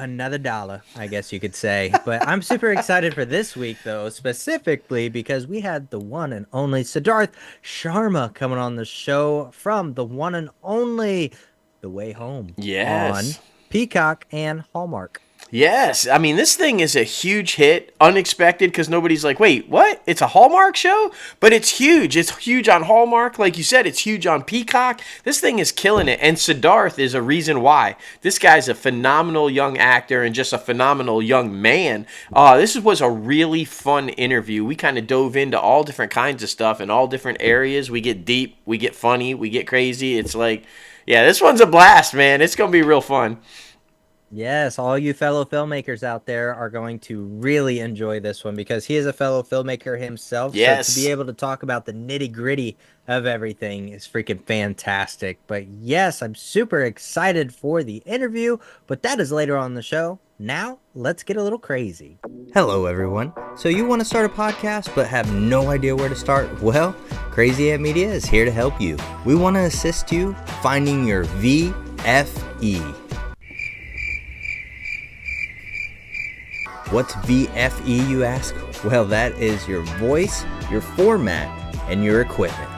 another dollar, I guess you could say. But I'm super excited for this week, though, specifically because we had the one and only Siddharth Sharma coming on the show from the one and only The Way Home on Yes. Peacock and Hallmark. Yes. I mean, this thing is a huge hit, unexpected, because nobody's like, wait, what? It's a Hallmark show? But it's huge. It's huge on Hallmark. Like you said, it's huge on Peacock. This thing is killing it. And Siddharth is a reason why. This guy's a phenomenal young actor and just a phenomenal young man. This was a really fun interview. We kind of dove into all different kinds of stuff in all different areas. We get deep, we get funny, we get crazy. It's like, yeah, this one's a blast, man. It's going to be real fun. Yes, all you fellow filmmakers out there are going to really enjoy this one because he is a fellow filmmaker himself. So to be Yes. able to talk about the nitty-gritty of everything is freaking fantastic. But yes, I'm super excited for the interview, but that is later on the show. Now, let's get a little crazy. Hello, everyone. So you want to start a podcast but have no idea where to start? Well, Crazy Ant Media is here to help you. We want to assist you finding your VFE. What's VFE, you ask? Well, that is your voice, your format, and your equipment.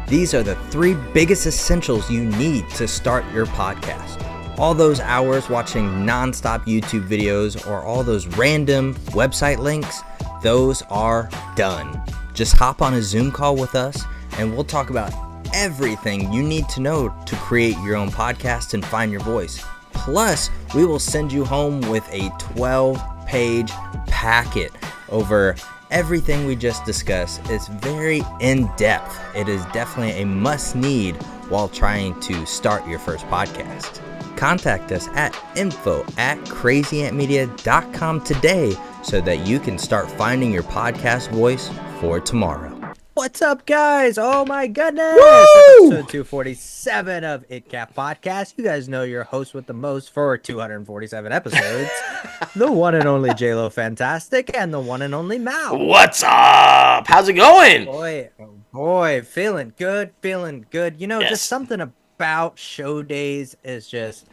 These are the three biggest essentials you need to start your podcast. All those hours watching nonstop YouTube videos or all those random website links, those are done. Just hop on a Zoom call with us and we'll talk about everything you need to know to create your own podcast and find your voice. Plus, we will send you home with a 12-page packet over everything we just discussed. It's very in-depth. It is definitely a must-need while trying to start your first podcast. Contact us at info@crazyantmedia.com today so that you can start finding your podcast voice for tomorrow. What's up, guys? Oh my goodness! Woo! Episode 247 of ITCAF Podcast. You guys know your host with the most for 247 episodes. The one and only JLo Fantastic and the one and only Mal. What's up? How's it going? Boy, oh boy, feeling good, feeling good. You know, Yes. just something about show days is just,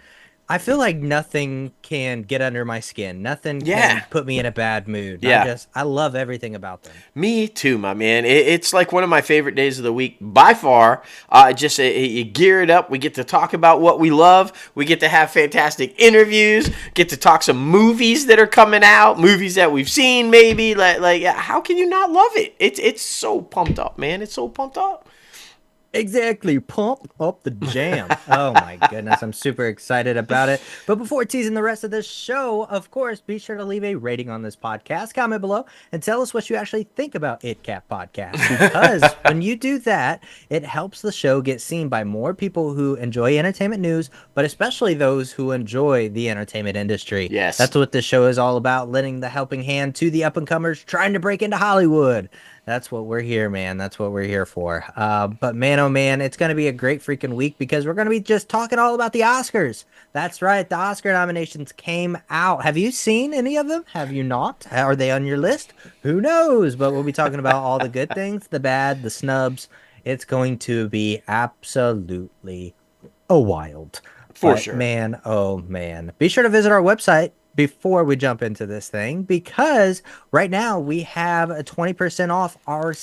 I feel like nothing can get under my skin. Nothing Yeah. can put me in a bad mood. Yeah. I love everything about them. Me too, my man. It's like one of my favorite days of the week by far. You gear it up. We get to talk about what we love. We get to have fantastic interviews. Get to talk some movies that are coming out, movies that we've seen maybe. Like how can you not love it? It's so pumped up, man. It's so pumped up. Exactly. Pump up the jam. Oh my goodness. I'm super excited about it. But before teasing the rest of this show, of course, be sure to leave a rating on this podcast, comment below, and tell us what you actually think about ITCAF Podcast. Because when you do that, it helps the show get seen by more people who enjoy entertainment news, but especially those who enjoy the entertainment industry. Yes. That's what this show is all about, lending the helping hand to the up-and-comers trying to break into Hollywood. That's what we're here, man. That's what we're here for. But man, oh man, it's going to be a great freaking week because we're going to be just talking all about the Oscars. That's right. The Oscar nominations came out. Have you seen any of them? Have you not? Are they on your list? Who knows? But we'll be talking about all the good things, the bad, the snubs. It's going to be absolutely a wild. For But sure. man, oh man. Be sure to visit our website before we jump into this thing, because right now we have a 20% off our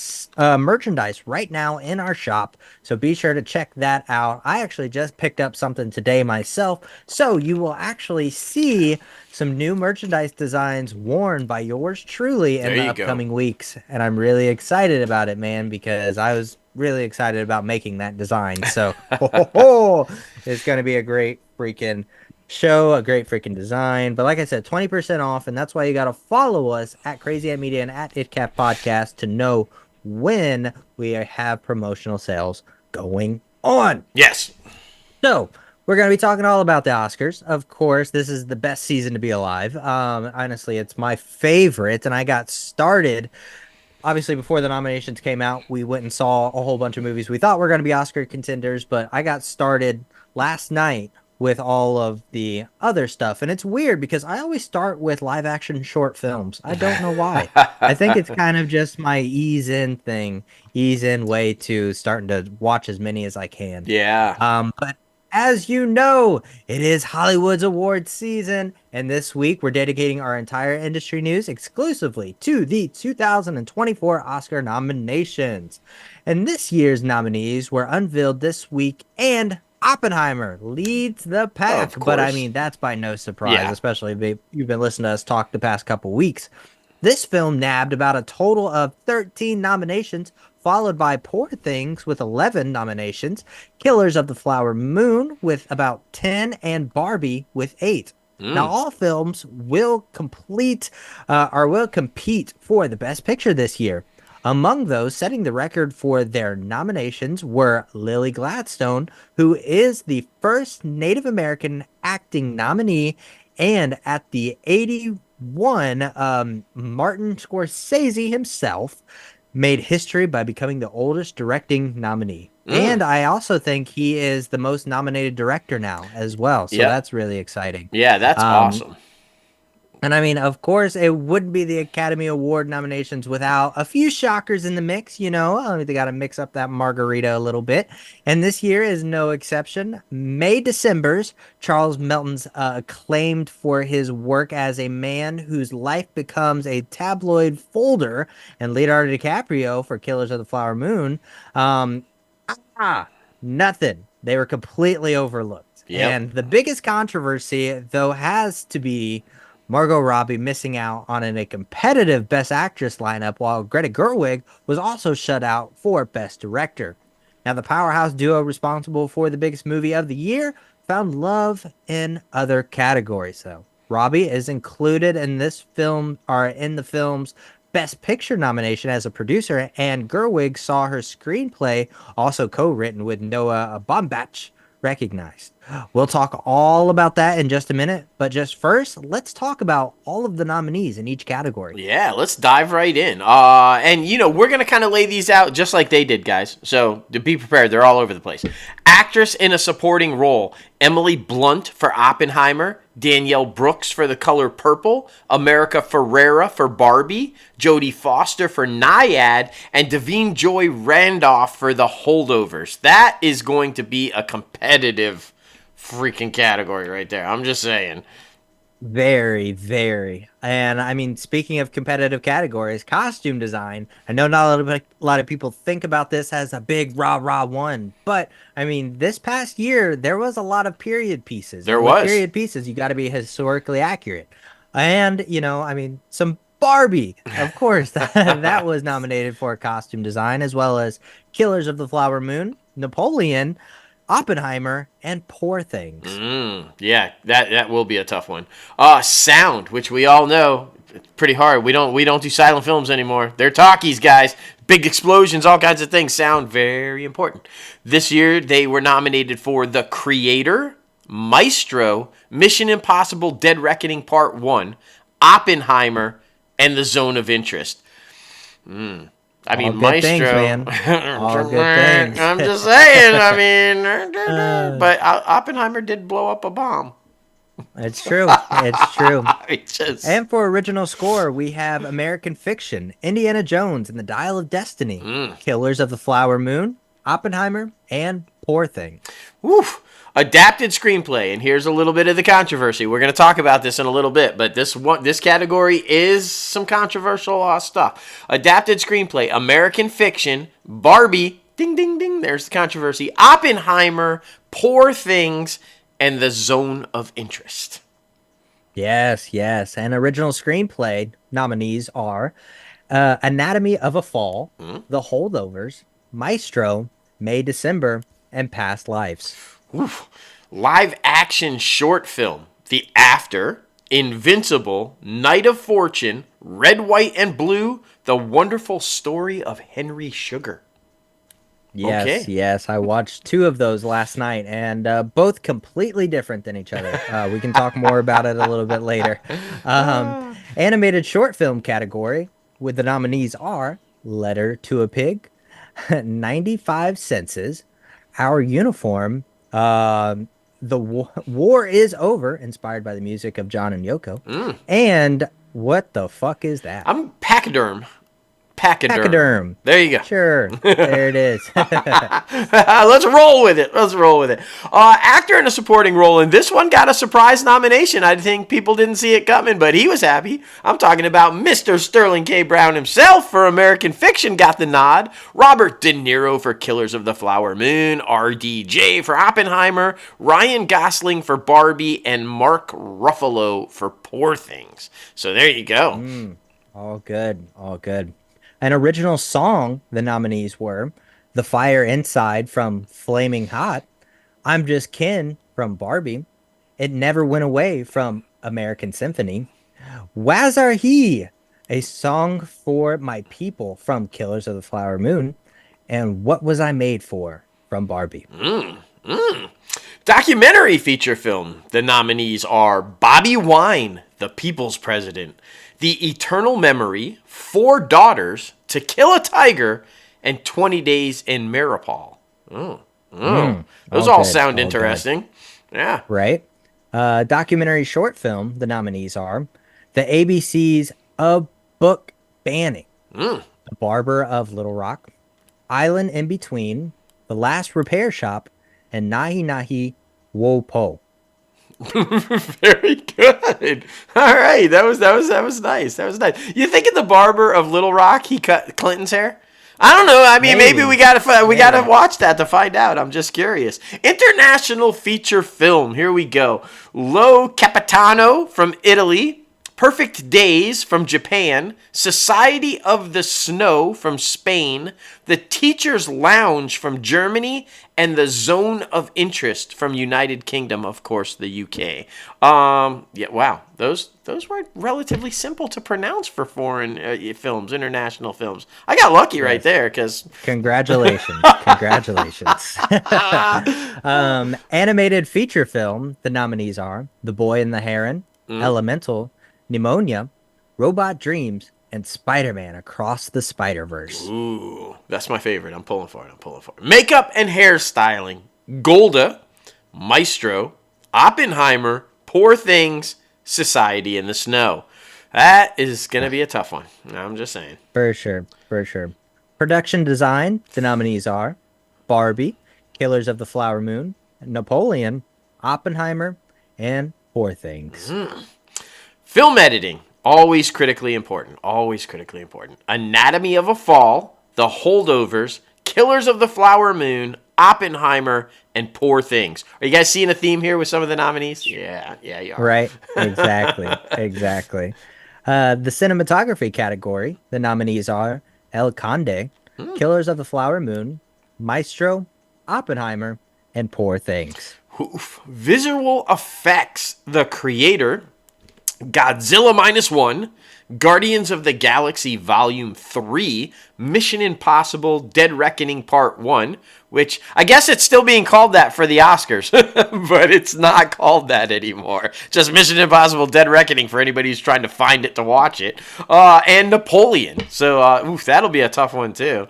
merchandise right now in our shop. So be sure to check that out. I actually just picked up something today myself. So you will actually see some new merchandise designs worn by yours truly in There the you go. upcoming weeks. And I'm really excited about it, man, because I was really excited about making that design. So it's going to be a great freaking show, a great freaking design. But like I said, 20% off, and that's why you got to follow us at Crazy Ant Media and at ITCAF Podcast to know when we have promotional sales going on. Yes. So we're going to be talking all about the Oscars. Of course, this is the best season to be alive. Honestly, it's my favorite, and I got started. Obviously, before the nominations came out, we went and saw a whole bunch of movies we thought were going to be Oscar contenders, but I got started last night with all of the other stuff. And it's weird because I always start with live action short films. I don't know why. I think it's kind of just my ease in way to starting to watch as many as I can. Yeah. But As you know, it is Hollywood's awards season, and this week we're dedicating our entire industry news exclusively to the 2024 Oscar nominations. And this year's nominees were unveiled this week, and Oppenheimer leads the pack. Of But I course. mean, that's by no surprise, Yeah. especially if you've been listening to us talk the past couple weeks. This film nabbed about a total of 13 nominations, followed by Poor Things with 11 nominations, Killers of the Flower Moon with about 10, and Barbie with 8. Now, all films will will compete for the Best Picture this year. Among those setting the record for their nominations were Lily Gladstone, who is the first Native American acting nominee, and at the 81, Martin Scorsese himself made history by becoming the oldest directing nominee. And I also think he is the most nominated director now as well. So Yep. that's really exciting. Yeah, that's Um, awesome. and I mean, of course, it wouldn't be the Academy Award nominations without a few shockers in the mix, you know. They got to mix up that margarita a little bit. And this year is no exception. May December's Charles Melton's acclaimed for his work as a man whose life becomes a tabloid folder, and Leonardo DiCaprio for Killers of the Flower Moon. Um, Nothing. They were completely overlooked. Yep. And the biggest controversy, though, has to be Margot Robbie missing out on a competitive Best Actress lineup, while Greta Gerwig was also shut out for Best Director. Now, the powerhouse duo responsible for the biggest movie of the year found love in other categories, though. Robbie is included in this film, or in the film's Best Picture nomination as a producer, and Gerwig saw her screenplay, also co-written with Noah Baumbach, recognized. We'll talk all about that in just a minute, but just first, let's talk about all of the nominees in each category. Yeah, let's dive right in. And we're gonna kind of lay these out just like they did, guys. So to be prepared, they're all over the place. Actress in a supporting role: Emily Blunt for Oppenheimer, Danielle Brooks for The Color Purple, America Ferrera for Barbie, Jodie Foster for Nyad, and Davine Joy Randolph for The Holdovers. That is going to be a competitive freaking category right there. I'm just saying. Very, very. And I mean, speaking of competitive categories, costume design. I know not a lot of people think about this as a big rah-rah one, but I mean, this past year, there was a lot of period pieces. There And with was. period pieces, you got to be historically accurate. And, I mean, some Barbie, of course, that was nominated for costume design, as well as Killers of the Flower Moon, Napoleon, Oppenheimer, and Poor Things. Yeah, that will be a tough one. Sound, which we all know, it's pretty hard. We don't do silent films anymore. They're talkies, guys. Big explosions, all kinds of things. Sound, very important. This year, they were nominated for The Creator, Maestro, Mission Impossible: Dead Reckoning Part 1, Oppenheimer, and The Zone of Interest. I mean, good things, Maestro. man. All good things. I'm just saying. I mean, but Oppenheimer did blow up a bomb. It's true. It's true. It's just, And for original score, we have American Fiction, Indiana Jones and the Dial of Destiny, Killers of the Flower Moon, Oppenheimer, and Poor Thing. woof. Adapted screenplay, and here's a little bit of the controversy. We're going to talk about this in a little bit, but this category is some controversial stuff. Adapted screenplay: American Fiction, Barbie, ding ding ding. There's the controversy. Oppenheimer, Poor Things, and The Zone of Interest. Yes, yes. And original screenplay nominees are Anatomy of a Fall, The Holdovers, Maestro, May December, and Past Lives. Oof. Live action short film: The After, Invincible, Night of Fortune, Red, White, and Blue, The Wonderful Story of Henry Sugar. Yes, Okay. yes. I watched two of those last night, and both completely different than each other. We can talk more about it a little bit later. Animated short film category with the nominees are Letter to a Pig, 95 Senses, Our Uniform, War is Over, inspired by the music of John and Yoko, and What the Fuck is that? I'm Pachyderm. Pachyderm. There you go. Sure. There it is. Let's roll with it. Actor in a supporting role, and this one got a surprise nomination. I think people didn't see it coming, but he was happy. I'm talking about Mr. Sterling K. Brown himself for American Fiction got the nod. Robert De Niro for Killers of the Flower Moon. RDJ for Oppenheimer. Ryan Gosling for Barbie. And Mark Ruffalo for Poor Things. So there you go. All good. An original song, the nominees were The Fire Inside from Flaming Hot, I'm Just Ken from Barbie, It Never Went Away from American Symphony, Wazar He, a song for my people from Killers of the Flower Moon, and What Was I Made For from Barbie. Documentary feature film. The nominees are Bobby Wine, The People's President, The Eternal Memory, Four Daughters, To Kill a Tiger, and 20 Days in Maripol. Those all sound interesting. Good. Yeah. Right. Documentary short film, the nominees are the ABC's A Book Banning, The Barber of Little Rock, Island in Between, The Last Repair Shop, and Nahi Nahi Wo Po. Very good. All right, that was nice. You thinking The Barber of Little Rock? He cut Clinton's hair? I don't know. I mean, maybe we gotta watch that to find out. I'm just curious. International feature film. Here we go. Lo Capitano from Italy. Perfect Days from Japan, Society of the Snow from Spain, The Teacher's Lounge from Germany, and The Zone of Interest from United Kingdom, of course, the UK. Wow, those were relatively simple to pronounce for foreign films, international films. I got lucky right there, because congratulations. Animated feature film. The nominees are The Boy and the Heron, Elemental, Pneumonia, Robot Dreams, and Spider-Man Across the Spider-Verse. Ooh, that's my favorite. I'm pulling for it. Makeup and hairstyling. Golda, Maestro, Oppenheimer, Poor Things, Society in the Snow. That is going to be a tough one. I'm just saying. For sure. Production design. The nominees are Barbie, Killers of the Flower Moon, Napoleon, Oppenheimer, and Poor Things. Film editing, always critically important. Anatomy of a Fall, The Holdovers, Killers of the Flower Moon, Oppenheimer, and Poor Things. Are you guys seeing a theme here with some of the nominees? Yeah, you are. Right, exactly. The cinematography category, the nominees are El Conde, Killers of the Flower Moon, Maestro, Oppenheimer, and Poor Things. Visual effects, The Creator, Godzilla -1, Guardians of the Galaxy Volume 3, Mission Impossible Dead Reckoning Part 1, which I guess it's still being called that for the Oscars, but it's not called that anymore. Just Mission Impossible Dead Reckoning for anybody who's trying to find it to watch it, and Napoleon. So that'll be a tough one too.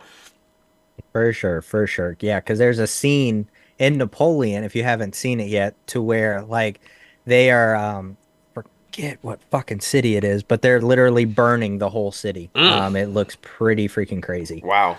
For sure. Yeah, because there's a scene in Napoleon, if you haven't seen it yet, to where like they are... forget what fucking city it is, but they're literally burning the whole city. It looks pretty freaking crazy. Wow.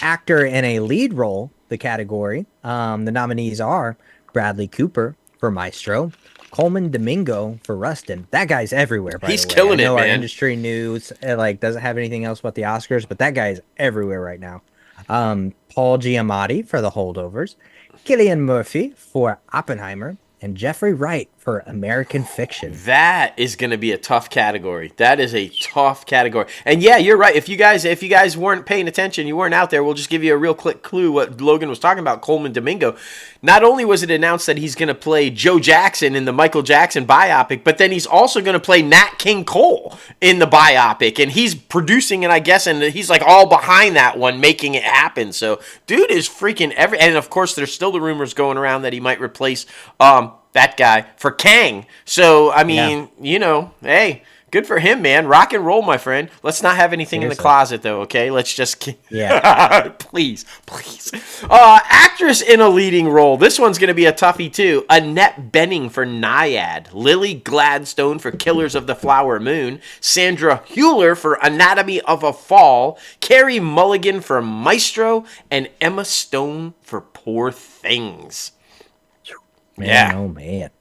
Actor in a lead role, the category. The nominees are Bradley Cooper for Maestro, Coleman Domingo for Rustin. That guy's everywhere, by the way. He's killing it, man. Our industry news doesn't have anything else but the Oscars, but that guy is everywhere right now. Paul Giamatti for The Holdovers, Cillian Murphy for Oppenheimer, and Jeffrey Wright for American Fiction. That is going to be a tough category. That is a tough category. And yeah, you're right. If you guys weren't paying attention, you weren't out there, we'll just give you a real quick clue what Logan was talking about, Coleman Domingo. Not only was it announced that he's going to play Joe Jackson in the Michael Jackson biopic, but then he's also going to play Nat King Cole in the biopic. And he's producing it, I guess, and he's like all behind that one, making it happen. So dude is freaking and of course, there's still the rumors going around that he might replace that guy, for Kang. So, I mean, Yeah. hey, good for him, man. Rock and roll, my friend. Let's not have anything in the Seriously. closet, though, okay? Let's just... Yeah. Please, please. Actress in a leading role. This one's going to be a toughie, too. Annette Bening for Naiad. Lily Gladstone for Killers of the Flower Moon. Sandra Hüller for Anatomy of a Fall. Carey Mulligan for Maestro. And Emma Stone for Poor Things. Man, oh man.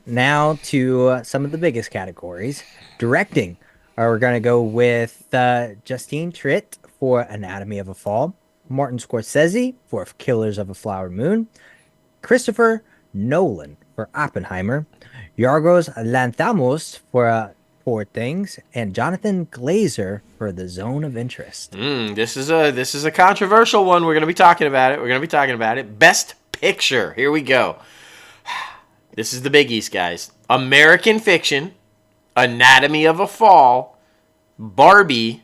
Now to some of the biggest categories. Directing. We're going to go with Justine Triet for Anatomy of a Fall, Martin Scorsese for Killers of a Flower Moon, Christopher Nolan for Oppenheimer, Yorgos Lanthimos for Poor Things, and Jonathan Glazer for The Zone of Interest. This is a controversial one. We're going to be talking about it. Best Picture. Here we go. This is the biggies, guys. American Fiction, Anatomy of a Fall, Barbie,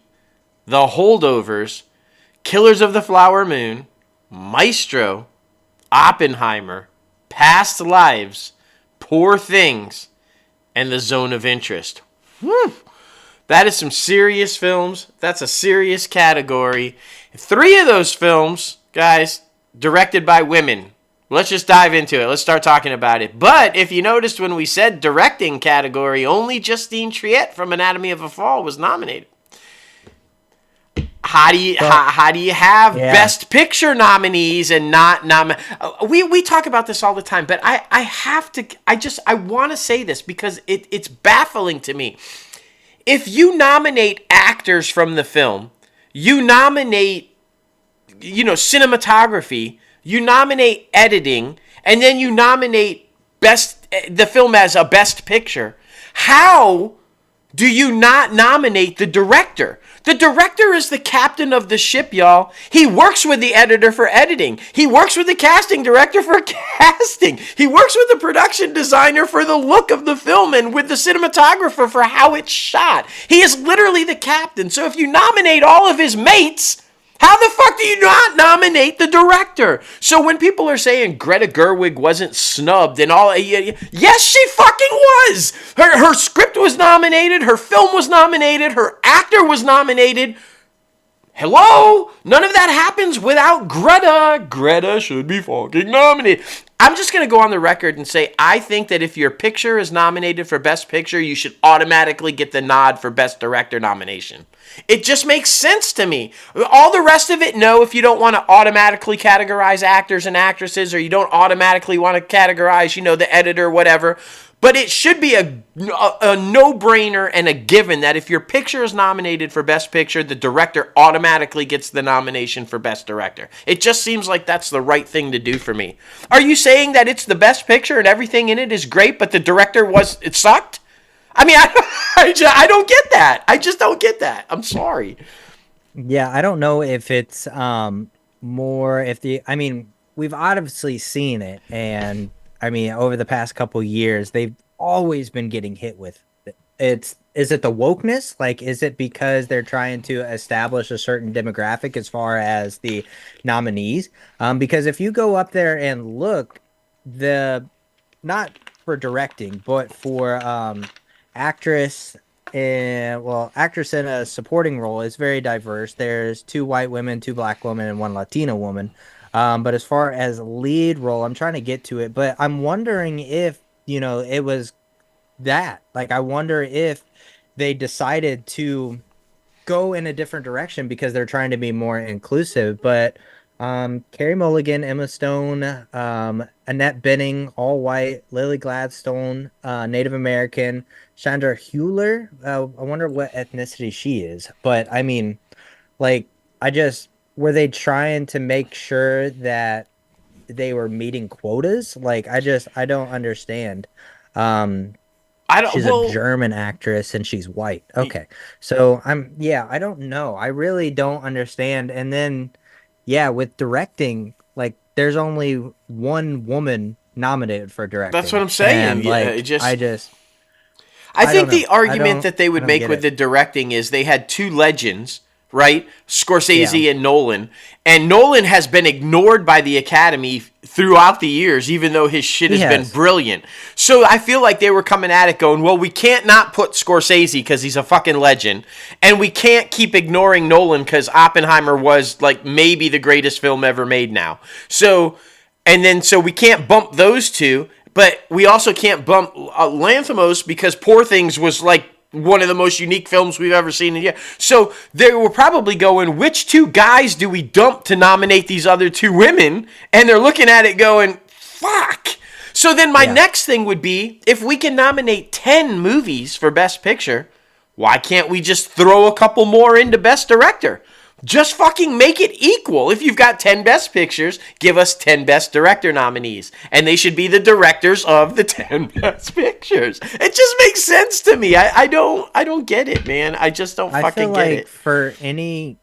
The Holdovers, Killers of the Flower Moon, Maestro, Oppenheimer, Past Lives, Poor Things, and The Zone of Interest. Whew. That is some serious films. That's a serious category. 3 of those films, guys, directed by women. Let's just dive into it. Let's start talking about it. But if you noticed when we said directing category, only Justine Triet from Anatomy of a Fall was nominated. How do you have Best Picture nominees and not we talk about this all the time, but I want to say this because it's baffling to me. If you nominate actors from the film, you nominate cinematography, you nominate editing, and then you nominate the film as a Best Picture. How do you not nominate the director? The director is the captain of the ship, y'all. He works with the editor for editing. He works with the casting director for casting. He works with the production designer for the look of the film and with the cinematographer for how it's shot. He is literally the captain. So if you nominate all of his mates, how the fuck do you not nominate the director? So when people are saying Greta Gerwig wasn't snubbed and all, yes, she fucking was. Her script was nominated. Her film was nominated. Her actor was nominated. Hello? None of that happens without Greta. Greta should be fucking nominated. I'm just going to go on the record and say I think that if your picture is nominated for Best Picture, you should automatically get the nod for Best Director nomination. It just makes sense to me. All the rest of it, no, if you don't want to automatically categorize actors and actresses or you don't automatically want to categorize, the editor, whatever. But it should be a no-brainer and a given that if your picture is nominated for Best Picture, the director automatically gets the nomination for Best Director. It just seems like that's the right thing to do for me. Are you saying that it's the Best Picture and everything in it is great, but the director it sucked? I mean, I don't get that. I just don't get that. I'm sorry. Yeah, I don't know if it's we've obviously seen it, and over the past couple years, they've always been getting hit with it. Is it the wokeness? Like, is it because they're trying to establish a certain demographic as far as the nominees? Because if you go up there and look, not for directing, but for actress in a supporting role is very diverse. There's 2 white women, 2 black women, and 1 Latina woman. But as far as lead role, I'm trying to get to it, but I'm wondering if, it was that. Like, I wonder if they decided to go in a different direction because they're trying to be more inclusive. But Carey Mulligan, Emma Stone, Annette Bening, all white, Lily Gladstone, Native American, Sandra Hüller. I wonder what ethnicity she is. But were they trying to make sure that they were meeting quotas? Like, I don't understand. She's a German actress and she's white. Okay. So I don't know. I really don't understand. And then, with directing, like, there's only 1 woman nominated for directing. That's what I'm saying. And, I think the argument that they would make with the directing is they had 2 legends right? Scorsese and Nolan. And Nolan has been ignored by the Academy throughout the years, even though his shit has been brilliant. So I feel like they were coming at it going, well, we can't not put Scorsese because he's a fucking legend. And we can't keep ignoring Nolan because Oppenheimer was like maybe the greatest film ever made now. So we can't bump those two, but we also can't bump Lanthimos because Poor Things was like one of the most unique films we've ever seen in a year. So they were probably going, which two guys do we dump to nominate these other two women? And they're looking at it going, fuck. So then my next thing would be, if we can nominate 10 movies for Best Picture, why can't we just throw a couple more into Best Director? Just fucking make it equal. If you've got 10 Best Pictures, give us 10 Best Director nominees. And they should be the directors of the 10 Best Pictures. It just makes sense to me. I don't get it, man. I just don't fucking get it. For any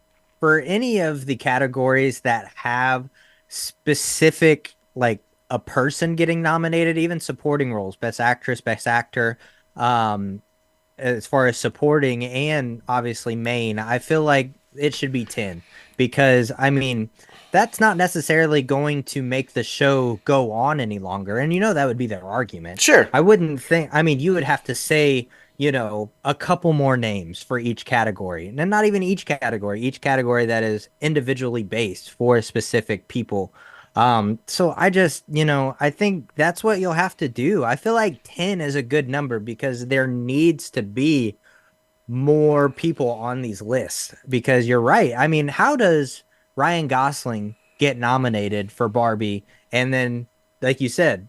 of the categories that have specific, like a person getting nominated, even supporting roles, Best Actress, Best Actor, as far as supporting and obviously main, I feel like it should be 10 because, I mean, that's not necessarily going to make the show go on any longer. And, that would be their argument. Sure. I wouldn't think, you would have to say, a couple more names for each category. And not even each category that is individually based for specific people. So I just, I think that's what you'll have to do. I feel like 10 is a good number because there needs to be more people on these lists, because you're right. I mean, how does Ryan Gosling get nominated for Barbie and then, like you said,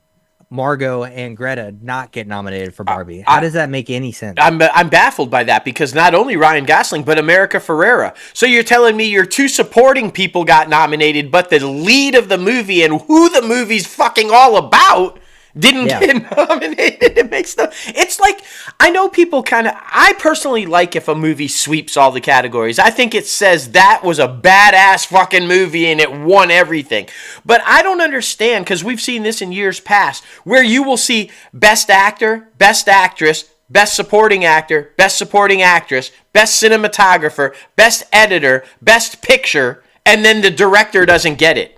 Margot and Greta not get nominated for Barbie? How does that make any sense? I'm baffled by that because not only Ryan Gosling, but America Ferrera. So you're telling me your two supporting people got nominated, but the lead of the movie and who the movie's fucking all about didn't get nominated. It makes no... It's like, I know people kind of... I personally like if a movie sweeps all the categories. I think it says that was a badass fucking movie and it won everything. But I don't understand, because we've seen this in years past, where you will see Best Actor, Best Actress, Best Supporting Actor, Best Supporting Actress, Best Cinematographer, Best Editor, Best Picture, and then the director doesn't get it.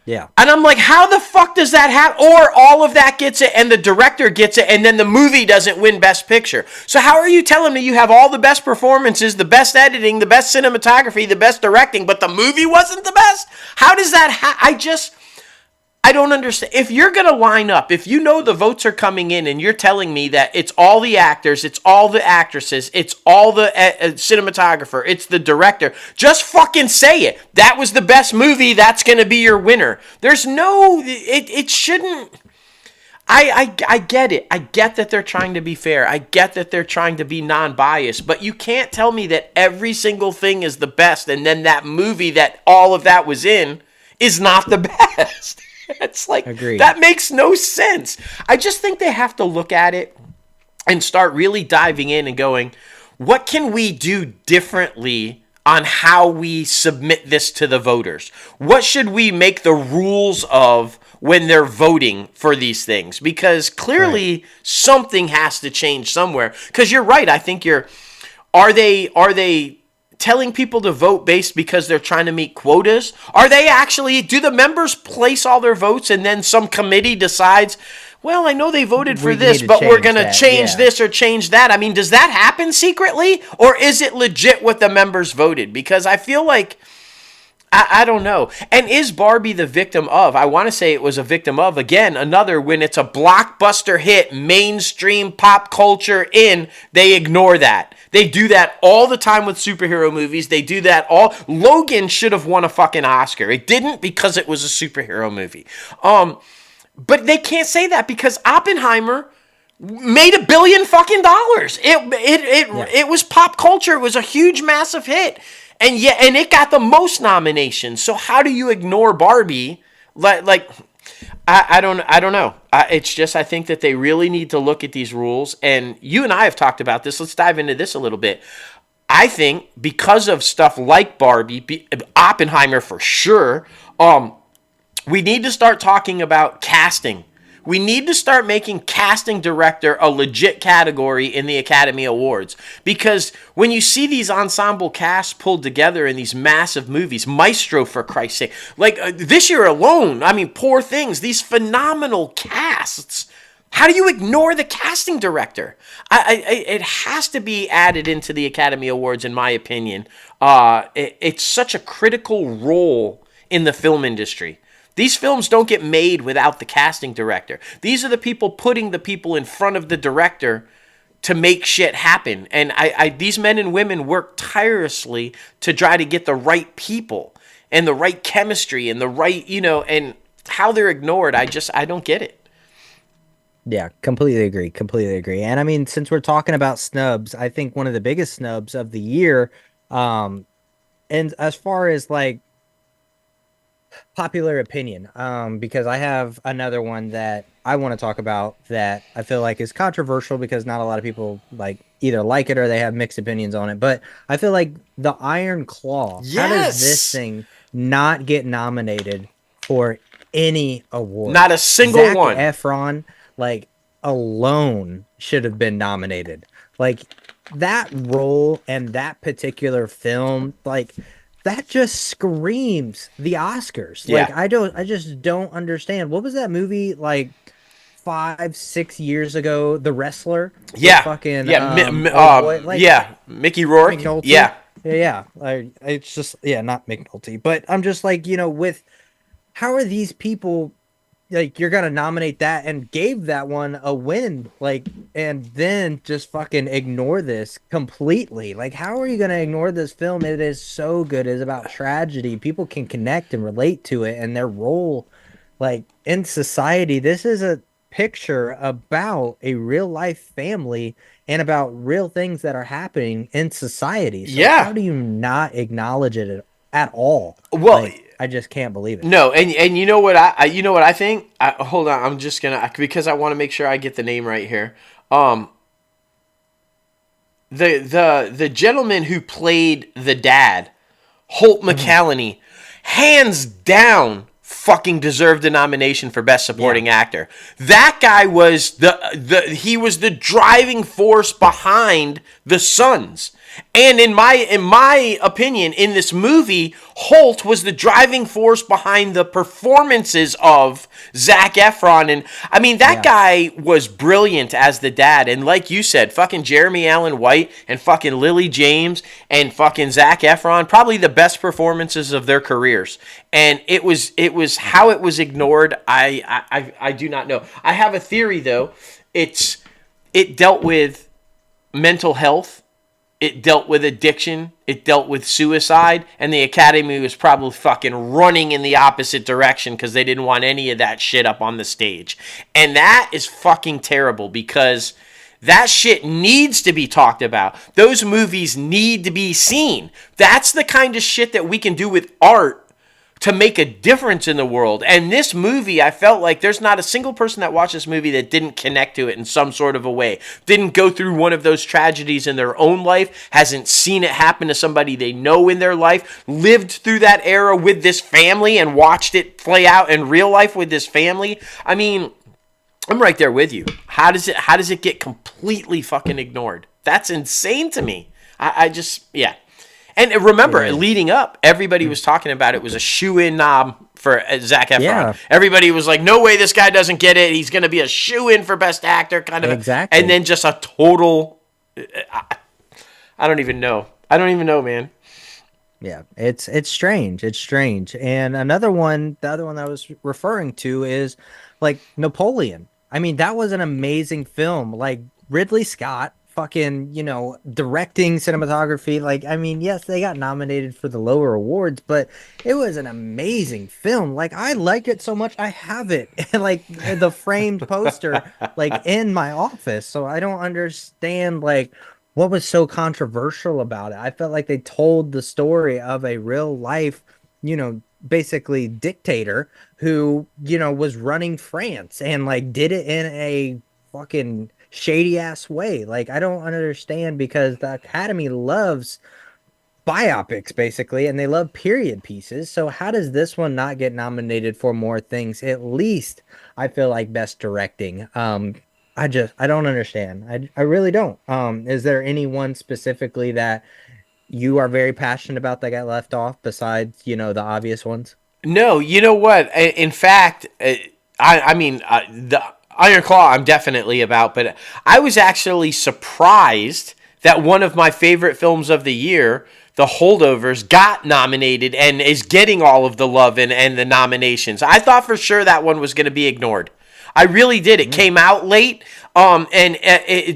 Yeah. And I'm like, how the fuck does that happen? Or all of that gets it and the director gets it and then the movie doesn't win Best Picture. So how are you telling me you have all the best performances, the best editing, the best cinematography, the best directing, but the movie wasn't the best? How does that I don't understand. If you're going to line up, if you know the votes are coming in and you're telling me that it's all the actors, it's all the actresses, it's all the cinematographer, it's the director, just fucking say it. That was the best movie. That's going to be your winner. There's no, it shouldn't. I get it. I get that they're trying to be fair. I get that they're trying to be non-biased, but you can't tell me that every single thing is the best and then that movie that all of that was in is not the best. It's like, agreed. That makes no sense. I just think they have to look at it and start really diving in and going, what can we do differently on how we submit this to the voters? What should we make the rules of when they're voting for these things? Because clearly something has to change somewhere. Because you're right. I think are they telling people to vote based because they're trying to meet quotas? Are they actually, do the members place all their votes and then some committee decides, well, I know they voted for this, but we're going to change this or change that? I mean, does that happen secretly? Or is it legit what the members voted? Because I feel like, I don't know. And is Barbie the victim of? I want to say it was a victim of, again, another, when it's a blockbuster hit, mainstream pop culture they ignore that. They do that all the time with superhero movies. They do that all. Logan should have won a fucking Oscar. It didn't because it was a superhero movie. But they can't say that because Oppenheimer made $1 billion fucking dollars. It was pop culture. It was a huge, massive hit. And it got the most nominations. So how do you ignore Barbie? I don't know. It's just, I think that they really need to look at these rules. And you and I have talked about this. Let's dive into this a little bit. I think because of stuff like Barbie, Oppenheimer for sure, we need to start talking about casting. We need to start making casting director a legit category in the Academy Awards. Because when you see these ensemble casts pulled together in these massive movies, Maestro, for Christ's sake, like this year alone, I mean, Poor Things, these phenomenal casts. How do you ignore the casting director? It has to be added into the Academy Awards, in my opinion. It's such a critical role in the film industry. These films don't get made without the casting director. These are the people putting the people in front of the director to make shit happen. And these men and women work tirelessly to try to get the right people and the right chemistry and the right, and how they're ignored. I don't get it. Yeah, completely agree. And I mean, since we're talking about snubs, I think one of the biggest snubs of the year, and as far as like popular opinion, because I have another one that I want to talk about that I feel like is controversial because not a lot of people like either like it or they have mixed opinions on it. But I feel like The Iron Claw. Yes! How does this thing not get nominated for any award? Not a single Zac one. Efron, like, alone should have been nominated. Like, that role and that particular film, like, that just screams the Oscars. Yeah. Like, I just don't understand. What was that movie, like, 5-6 years ago? The Wrestler? Yeah. Fucking, Mickey Rourke. McNulty? Yeah. Yeah. It's just, not McNulty. But I'm just like, with, how are these people, like, you're gonna nominate that and gave that one a win, like, and then just fucking ignore this completely? Like, how are you gonna ignore this film? It is so good. It's about tragedy. People can connect and relate to it and their role, like, in society. This is a picture about a real life family and about real things that are happening in society. So how do you not acknowledge it at all? Well, like, I just can't believe it. No, and you know what I think? Hold on, I'm just gonna, because I want to make sure I get the name right here. The gentleman who played the dad, Holt McCallany, hands down fucking deserved a nomination for Best Supporting Actor. That guy was he was the driving force behind the Sons. And in my opinion, in this movie, Holt was the driving force behind the performances of Zac Efron. And I mean, that guy was brilliant as the dad. And like you said, fucking Jeremy Allen White and fucking Lily James and fucking Zac Efron, probably the best performances of their careers. And it was how it was ignored. I do not know. I have a theory though. It dealt with mental health. It dealt with addiction. It dealt with suicide. And the Academy was probably fucking running in the opposite direction because they didn't want any of that shit up on the stage. And that is fucking terrible because that shit needs to be talked about. Those movies need to be seen. That's the kind of shit that we can do with art to make a difference in the world. And this movie, I felt like there's not a single person that watched this movie that didn't connect to it in some sort of a way, didn't go through one of those tragedies in their own life, hasn't seen it happen to somebody they know in their life, lived through that era with this family and watched it play out in real life with this family. I mean, I'm right there with you. How does it get completely fucking ignored? That's insane to me. I just. And remember, leading up, everybody was talking about it was a shoe-in knob for Zac Efron. Yeah. Everybody was like, no way this guy doesn't get it. He's going to be a shoe-in for Best Actor, kind of. Exactly. And then just a total... I don't even know. Man. Yeah, it's strange. It's strange. And the other one I was referring to is, like, Napoleon. I mean, that was an amazing film. Like, Ridley Scott, fucking, directing, cinematography. Like, I mean, yes, they got nominated for the lower awards, but it was an amazing film. Like, I like it so much, I have it, like, the framed poster, like, in my office. So I don't understand, like, what was so controversial about it. I felt like they told the story of a real life, basically dictator who, was running France and, like, did it in a fucking shady ass way. Like, I don't understand, because the Academy loves biopics basically, and they love period pieces. So how does this one not get nominated for more things? At least I feel like best directing. I don't understand. I really don't. Is there any one specifically that you are very passionate about that got left off besides, the obvious ones? No, you know what? In fact, I mean, the Iron Claw I'm definitely about, but I was actually surprised that one of my favorite films of the year, The Holdovers, got nominated and is getting all of the love and the nominations. I thought for sure that one was going to be ignored. I really did. It came out late, and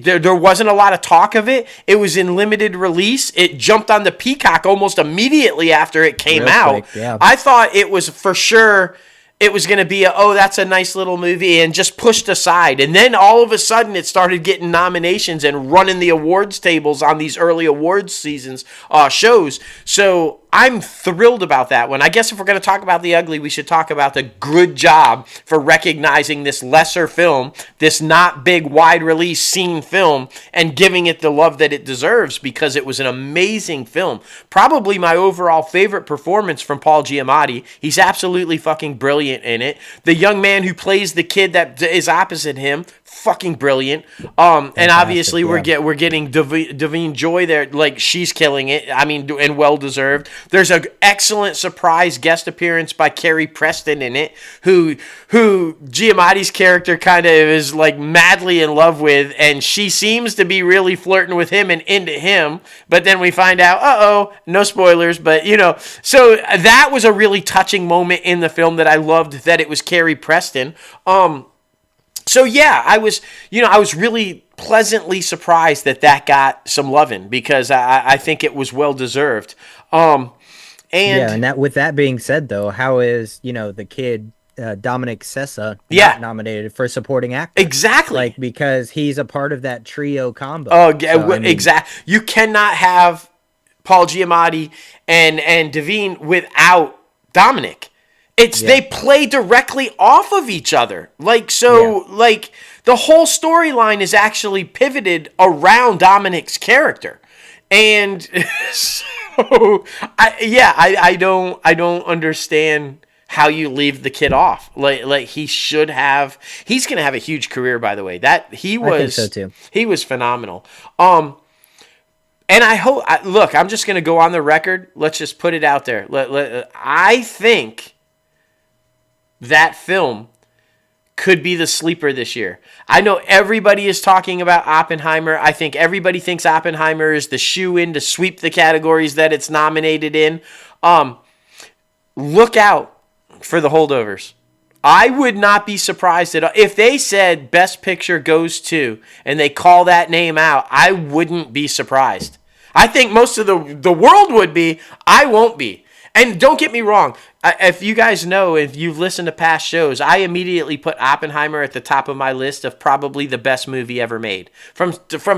there wasn't a lot of talk of it. It was in limited release. It jumped on the Peacock almost immediately after it came out. Quick, yeah. I thought it was for sure it was going to be that's a nice little movie, and just pushed aside. And then all of a sudden it started getting nominations and running the awards tables on these early awards seasons shows. So I'm thrilled about that one. I guess if we're going to talk about the ugly, we should talk about the good job for recognizing this lesser film, this not big wide release scene film, and giving it the love that it deserves, because it was an amazing film. Probably my overall favorite performance from Paul Giamatti. He's absolutely fucking brilliant in it. The young man who plays the kid that is opposite him, fucking brilliant. And obviously we're getting Davine Joy there, like she's killing it. I mean, and well deserved. There's an excellent surprise guest appearance by Carrie Preston in it, who Giamatti's character kind of is like madly in love with, and she seems to be really flirting with him and into him. But then we find out, no spoilers, but so that was a really touching moment in the film that I loved, that it was Carrie Preston. So yeah, I was really pleasantly surprised that got some loving, because I think it was well deserved. And that, with that being said, though, how is the kid Dominic Sessa not nominated for supporting actor? Exactly, like, because he's a part of that trio combo. Oh, so, exactly. You cannot have Paul Giamatti and Davine without Dominic. They play directly off of each other. Like the whole storyline is actually pivoted around Dominic's character. And so I don't understand how you leave the kid off. Like he's going to have a huge career, by the way. I think so too. He was phenomenal. And I hope, look, I'm just going to go on the record. Let's just put it out there. I think that film could be the sleeper this year. I know everybody is talking about Oppenheimer. I think everybody thinks Oppenheimer is the shoe-in to sweep the categories that it's nominated in. Look out for The Holdovers. I would not be surprised at all. If they said Best Picture goes to, and they call that name out, I wouldn't be surprised. I think most of the world would be. I won't be. And don't get me wrong, if you guys know, if you've listened to past shows, I immediately put Oppenheimer at the top of my list of probably the best movie ever made. From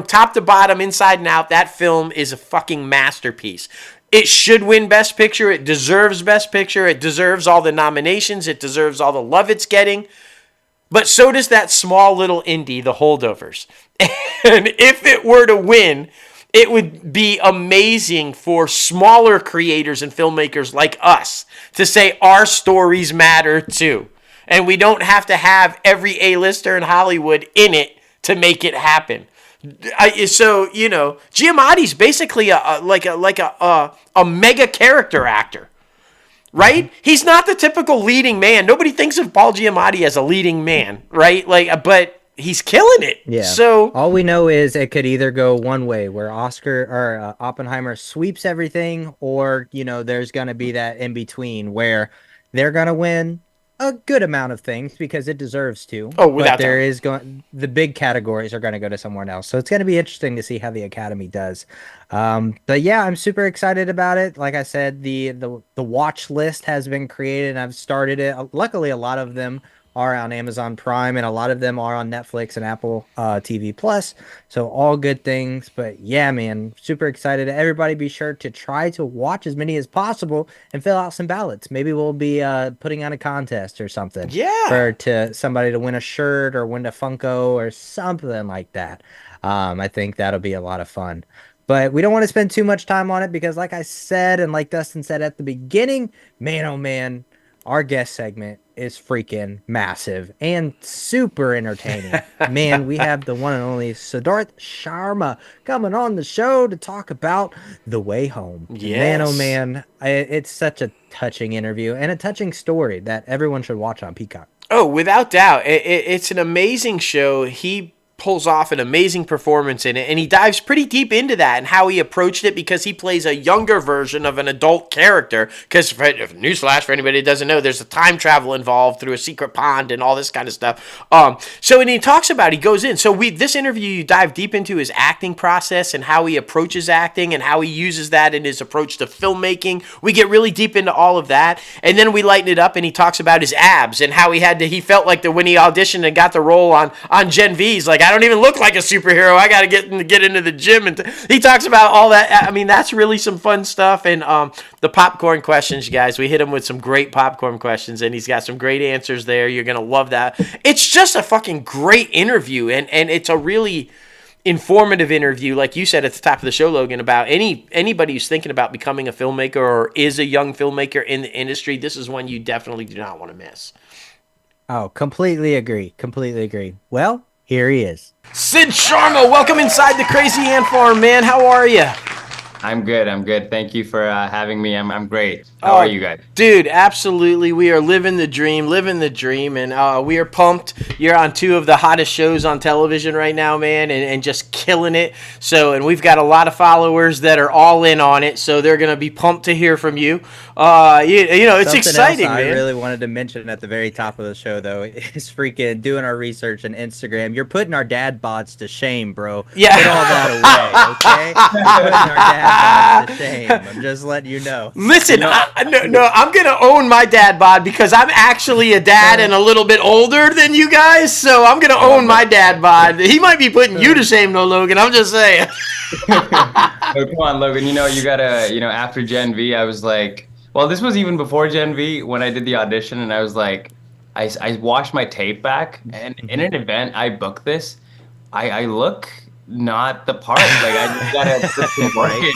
top to bottom, inside and out, that film is a fucking masterpiece. It should win Best Picture. It deserves Best Picture. It deserves all the nominations. It deserves all the love it's getting. But so does that small little indie, The Holdovers. And if it were to win, it would be amazing for smaller creators and filmmakers like us to say our stories matter too. And we don't have to have every A-lister in Hollywood in it to make it happen. So, Giamatti's basically a mega character actor, right? Mm-hmm. He's not the typical leading man. Nobody thinks of Paul Giamatti as a leading man, right? But he's killing it. Yeah. So all we know is it could either go one way, where Oppenheimer sweeps everything, or there's gonna be that in between where they're gonna win a good amount of things because it deserves to. Oh, without that. The big categories are gonna go to someone else. So it's gonna be interesting to see how the Academy does. But yeah, I'm super excited about it. Like I said, the watch list has been created, and I've started it. Luckily, a lot of them are on Amazon Prime, and a lot of them are on Netflix and Apple TV Plus. So all good things. But yeah, man, super excited. Everybody be sure to try to watch as many as possible and fill out some ballots. Maybe we'll be putting on a contest or something. Yeah. To somebody to win a shirt or win a Funko or something like that. I think that'll be a lot of fun. But we don't want to spend too much time on it because, like I said, and like Dustin said at the beginning, man, oh man, our guest segment is freaking massive and super entertaining. Man, we have the one and only Siddharth Sharma coming on the show to talk about The Way Home. Yes. Man, oh man, it's such a touching interview and a touching story that everyone should watch on Peacock. Oh, without doubt. It's an amazing show. He pulls off an amazing performance in it, and he dives pretty deep into that and how he approached it, because he plays a younger version of an adult character. Because, newsflash for anybody that doesn't know, there's a time travel involved through a secret pond and all this kind of stuff. So when he talks about, he goes in. So this interview, you dive deep into his acting process and how he approaches acting and how he uses that in his approach to filmmaking. We get really deep into all of that, and then we lighten it up, and he talks about his abs and how he felt like that when he auditioned and got the role on Gen V. He's like, I don't even look like a superhero. I got to get into the gym. And he talks about all that. I mean, that's really some fun stuff. And the popcorn questions, you guys, we hit him with some great popcorn questions, and he's got some great answers there. You're going to love that. It's just a fucking great interview, and it's a really informative interview, like you said at the top of the show, Logan, about anybody who's thinking about becoming a filmmaker or is a young filmmaker in the industry. This is one you definitely do not want to miss. Oh, completely agree. Well, here he is. Sid Sharma, welcome inside the Crazy Ant Farm, man. How are you? I'm good. Thank you for having me. I'm great. How are you guys? Dude, absolutely. We are living the dream, and we are pumped. You're on two of the hottest shows on television right now, man, and just killing it. So, and we've got a lot of followers that are all in on it, so they're going to be pumped to hear from you. It's Something exciting, else man. I really wanted to mention at the very top of the show, though, is freaking doing our research on Instagram. You're putting our dad bods to shame, bro. Yeah. Put all that away, okay? Putting our dad bods to shame. I'm just letting you know. Listen, no, I'm going to own my dad bod because I'm actually a dad and a little bit older than you guys, so I'm going to own my dad bod. He might be putting you to shame, though, Logan. I'm just saying. Oh, come on, Logan. You gotta, after Gen V, I was like, well, this was even before Gen V when I did the audition, and I was like, I watched my tape back, and in an event I booked this, I look not the part. Like, I just gotta freaking work it,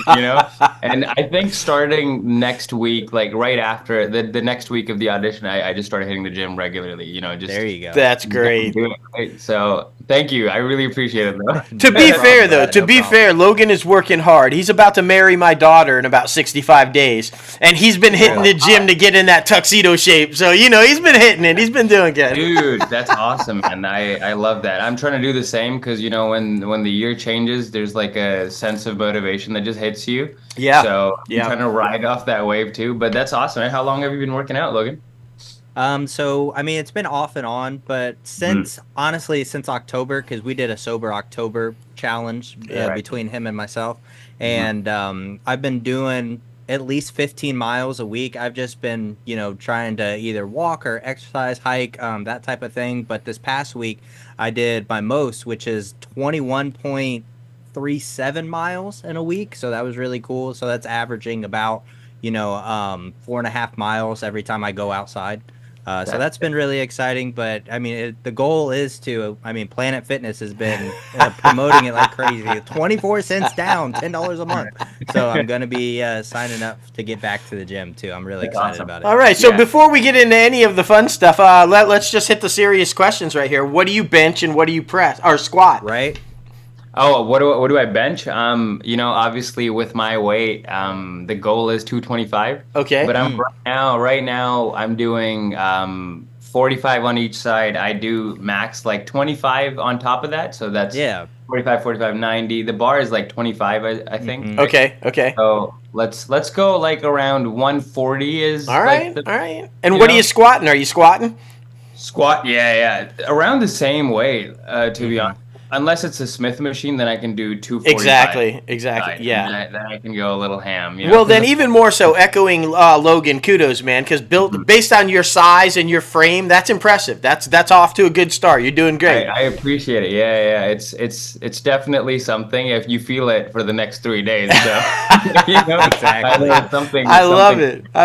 And I think starting next week, like right after the next week of the audition, I just started hitting the gym regularly. Just there you go. That's great. Right? So thank you. I really appreciate it, though. To be fair, Logan is working hard. He's about to marry my daughter in about 65 days, and he's been hitting the gym to get in that tuxedo shape. So he's been hitting it. He's been doing good. Dude, that's awesome, man. I love that. I'm trying to do the same because when the year changes, there's like a sense of motivation that just hits you. Yeah. So I'm trying to ride off that wave too. But that's awesome. How long have you been working out, Logan? So I mean, it's been off and on, but since October, because we did a sober October challenge between him and myself, and I've been doing at least 15 miles a week. I've just been, trying to either walk or exercise, hike, that type of thing. But this past week, I did my most, which is 21.37 miles in a week. So that was really cool. So that's averaging about, 4.5 miles every time I go outside. So that's been really exciting, but I mean, the goal is Planet Fitness has been promoting it like crazy. 24 cents down, $10 a month. So I'm going to be signing up to get back to the gym too. I'm really excited about it. All right. So before we get into any of the fun stuff, let's just hit the serious questions right here. What do you bench and what do you press or squat? Right. Oh, what do I bench? Obviously with my weight, the goal is 225. Okay. But right now I'm doing 45 on each side. I do max like 25 on top of that. So that's 45, 90. The bar is like 25, I think. Mm-hmm. Okay. So let's go like around 140 is all right. All right. And what are you squatting? Are you squatting? Squat, yeah. Around the same weight, to be honest. Unless it's a Smith machine, then I can do 245. Exactly. Yeah. Then I can go a little ham. Well, then even more so, echoing Logan, kudos, man, because based on your size and your frame, that's impressive. That's off to a good start. You're doing great. I appreciate it. Yeah. It's definitely something if you feel it for the next 3 days. So, Exactly. I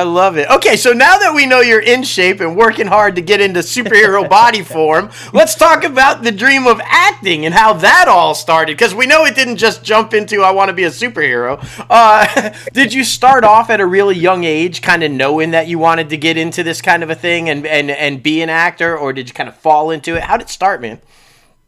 love it. Okay, so now that we know you're in shape and working hard to get into superhero body form, let's talk about the dream of acting and and how that all started, because we know it didn't just jump into I want to be a superhero. Did you start off at a really young age kind of knowing that you wanted to get into this kind of a thing and be an actor, or did you kind of fall into it? How did it start, man?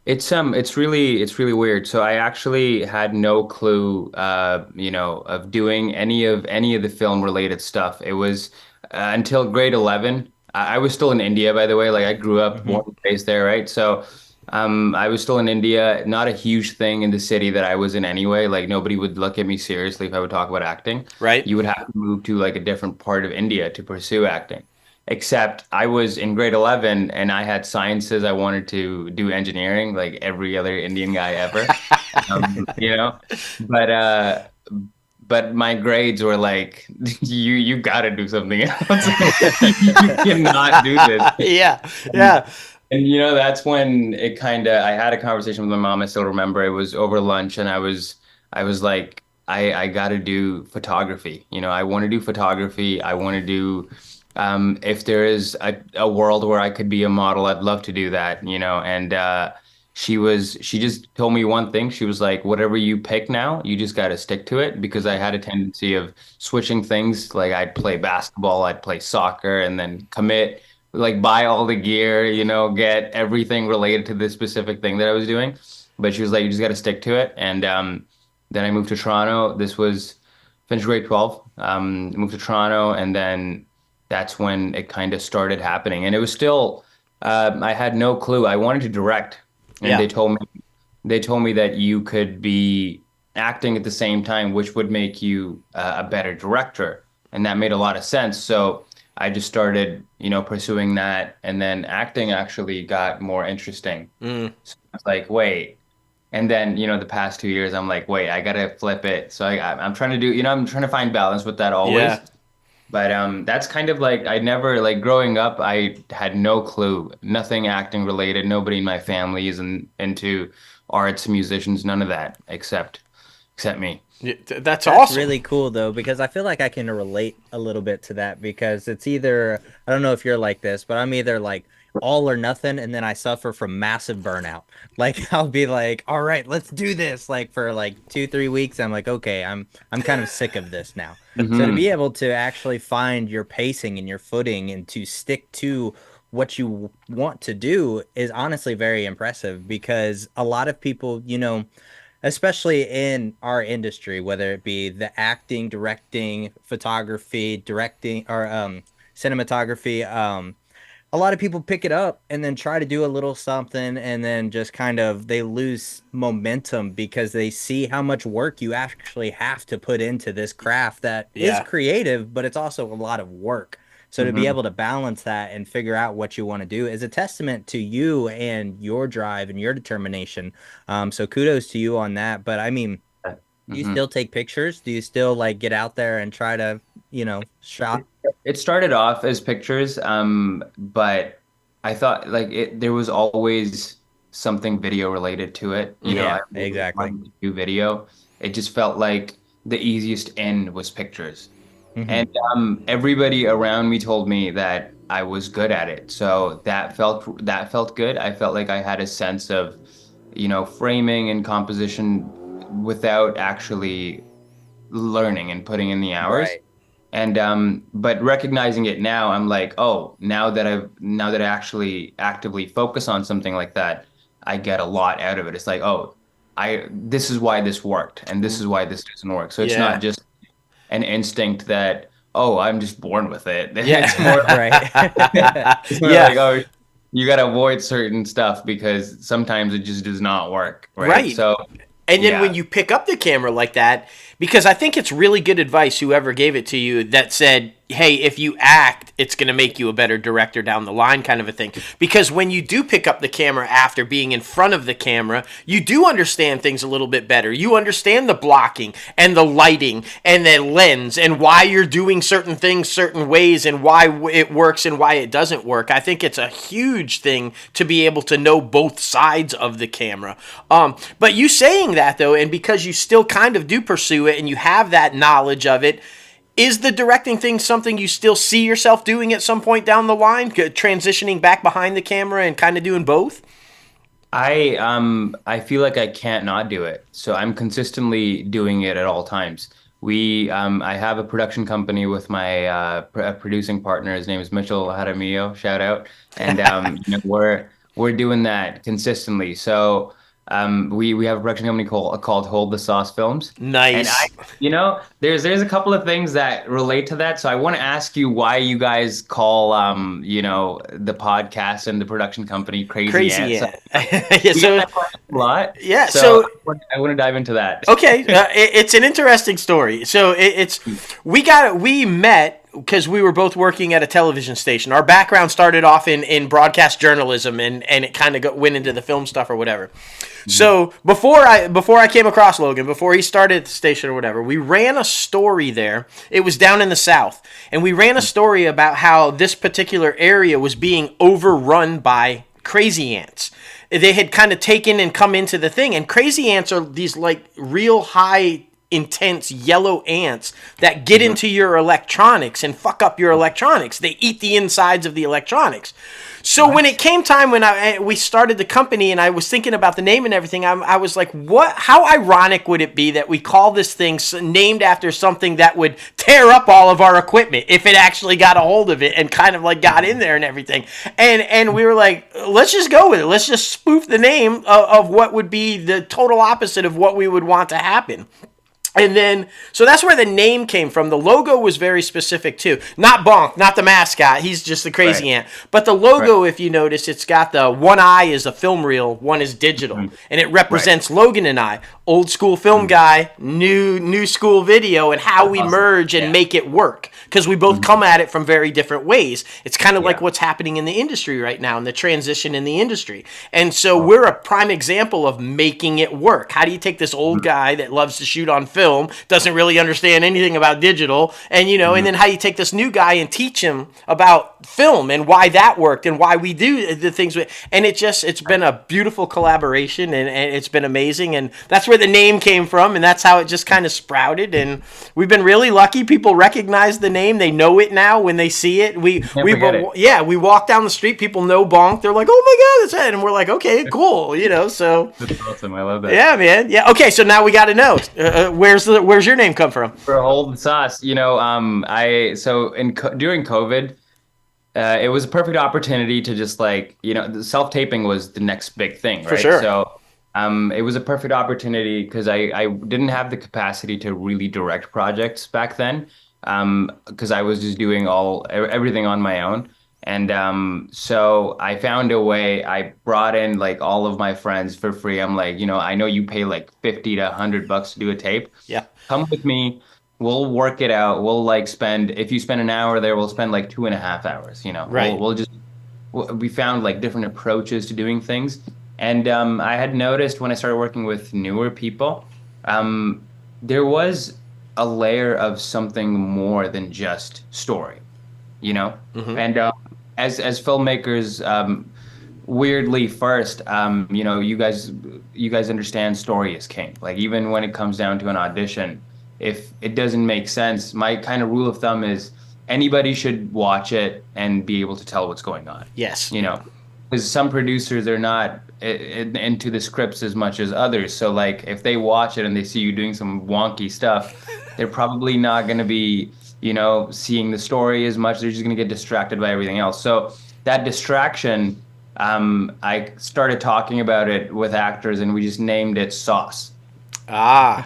It's really weird. So I actually had no clue, of doing any of the film related stuff. It was until grade 11. I was still in India, by the way. Like I grew up, born and raised there, right? So I was still in India. Not a huge thing in the city that I was in anyway. Like nobody would look at me seriously if I would talk about acting. Right. You would have to move to like a different part of India to pursue acting. Except I was in grade 11 and I had sciences. I wanted to do engineering like every other Indian guy ever, you know, but my grades were like, you got to do something else. You cannot do this. Yeah. Yeah. And, that's when I had a conversation with my mom. I still remember it was over lunch and I was like, I got to do photography. I want to do photography. I want to do, if there is a world where I could be a model, I'd love to do that, and she just told me one thing. She was like, whatever you pick now, you just got to stick to it, because I had a tendency of switching things. Like I'd play basketball, I'd play soccer, and then commit, like buy all the gear, get everything related to this specific thing that I was doing. But she was like, you just got to stick to it. And then I moved to Toronto. This was finished grade 12, moved to Toronto, and then that's when it kind of started happening. And it was still, I had no clue. I wanted to direct, and they told me that you could be acting at the same time, which would make you a better director. And that made a lot of sense. So I just started, pursuing that, and then acting actually got more interesting. So I was like, wait. And then, the past 2 years, I'm like, wait, I gotta flip it. So I'm trying to do, I'm trying to find balance with that always. Yeah. But that's kind of like, I never, like growing up, I had no clue, nothing acting related. Nobody in my family is into arts, musicians, none of that, except me. Yeah, that's awesome. Really cool though, because I feel like I can relate a little bit to that, because it's either, I don't know if you're like this, but I'm either like all or nothing, and then I suffer from massive burnout. Like I'll be like, all right, let's do this. Like for like 2-3 weeks, I'm like, okay, I'm kind of sick of this now. So to be able to actually find your pacing and your footing and to stick to what you want to do is honestly very impressive, because a lot of people, especially in our industry, whether it be the acting, directing, photography, directing, or cinematography, a lot of people pick it up and then try to do a little something, and then just kind of they lose momentum because they see how much work you actually have to put into this craft that is creative, but it's also a lot of work. So to be able to balance that and figure out what you want to do is a testament to you and your drive and your determination. So kudos to you on that. But I mean, do you still take pictures? Do you still like get out there and try to, shot? It started off as pictures, but I thought like there was always something video related to it. I exactly. wanted to do video. It just felt like the easiest end was pictures. And everybody around me told me that I was good at it. So that felt good. I felt like I had a sense of, framing and composition without actually learning and putting in the hours. Right. And but recognizing it now, I'm like, oh, now that I actually actively focus on something like that, I get a lot out of it. It's like, oh, this is why this worked, and this is why this doesn't work. So it's not just an instinct that, oh, I'm just born with it. It's more, right. It's more like, oh, you got to avoid certain stuff because sometimes it just does not work. Right. So, and then when you pick up the camera like that, because I think it's really good advice, whoever gave it to you, that said, hey, if you act, it's going to make you a better director down the line, kind of a thing. Because when you do pick up the camera after being in front of the camera, you do understand things a little bit better. You understand the blocking and the lighting and the lens and why you're doing certain things certain ways and why it works and why it doesn't work. I think it's a huge thing to be able to know both sides of the camera. But you saying that, though, and because you still kind of do pursue it and you have that knowledge of it, is the directing thing something you still see yourself doing at some point down the line, transitioning back behind the camera and kind of doing both? I feel like I can't not do it. So I'm consistently doing it at all times. I have a production company with my producing partner. His name is Mitchell Jaramillo. Shout out. And we're doing that consistently. So we have a production company called Hold the Sauce Films. And Nice. there's a couple of things that relate to that. So I want to ask you why you guys call the podcast and the production company Crazy Crazy, Ants. yeah. We get So that question a lot. yeah, So I want to dive into that. okay, it's an interesting story. So we met because we were both working at a television station. Our background started off in broadcast journalism, and it kind of went into the film stuff or whatever. So before I came across Logan, before he started at the station or whatever, we ran a story there. It was down in the South, and we ran a story about how this particular area was being overrun by crazy ants. They had kind of taken and come into the thing, and crazy ants are these like real high intense yellow ants that get into your electronics and fuck up your electronics. They eat the insides of the electronics. So when it came time when we started the company and I was thinking about the name and everything, I was like, what? How ironic would it be that we call this thing named after something that would tear up all of our equipment if it actually got a hold of it and kind of like got in there and everything. And we were like, let's just go with it. Let's just spoof the name of what would be the total opposite of what we would want to happen. And then, so that's where the name came from. The logo was very specific too. Not Bonk, not the mascot. He's just the crazy ant. But the logo, if you notice, it's got the one eye is a film reel, one is digital. And it represents Logan and I. Old school film guy, new school video, and how we merge and make it work. Because we both come at it from very different ways. It's kind of like what's happening in the industry right now and the transition in the industry. And so we're a prime example of making it work. How do you take this old guy that loves to shoot on film, doesn't really understand anything about digital, and and then how you take this new guy and teach him about film and why that worked and why we do the things and it's been a beautiful collaboration, and it's been amazing, and that's where the name came from, and that's how it just kind of sprouted, and we've been really lucky. People recognize the name, they know it now when they see it. We walk down the street, people know Bonk, they're like, oh my god, that's it, and we're like, okay, cool, so That's awesome. I love that. yeah, man. Yeah. Okay. So now we got to know where's your name come from? For Hold the Sauce, during COVID, it was a perfect opportunity to just self-taping was the next big thing, right? For sure. So it was a perfect opportunity because I didn't have the capacity to really direct projects back then, because I was just doing everything on my own. And so I found a way. I brought in all of my friends for free. I'm like, I know you pay $50 to $100 to do a tape. Yeah. Come with me. We'll work it out. We'll if you spend an hour there, we'll spend 2.5 hours. Right. We found different approaches to doing things. And I had noticed when I started working with newer people, there was a layer of something more than just story, Mm-hmm. And as filmmakers, weirdly first, you guys understand story is king. Even when it comes down to an audition, if it doesn't make sense, my kind of rule of thumb is anybody should watch it and be able to tell what's going on. Yes. Because some producers are not into the scripts as much as others. So if they watch it and they see you doing some wonky stuff, they're probably not going to be seeing the story as much. They're just going to get distracted by everything else. So that distraction, I started talking about it with actors, and we just named it Sauce. So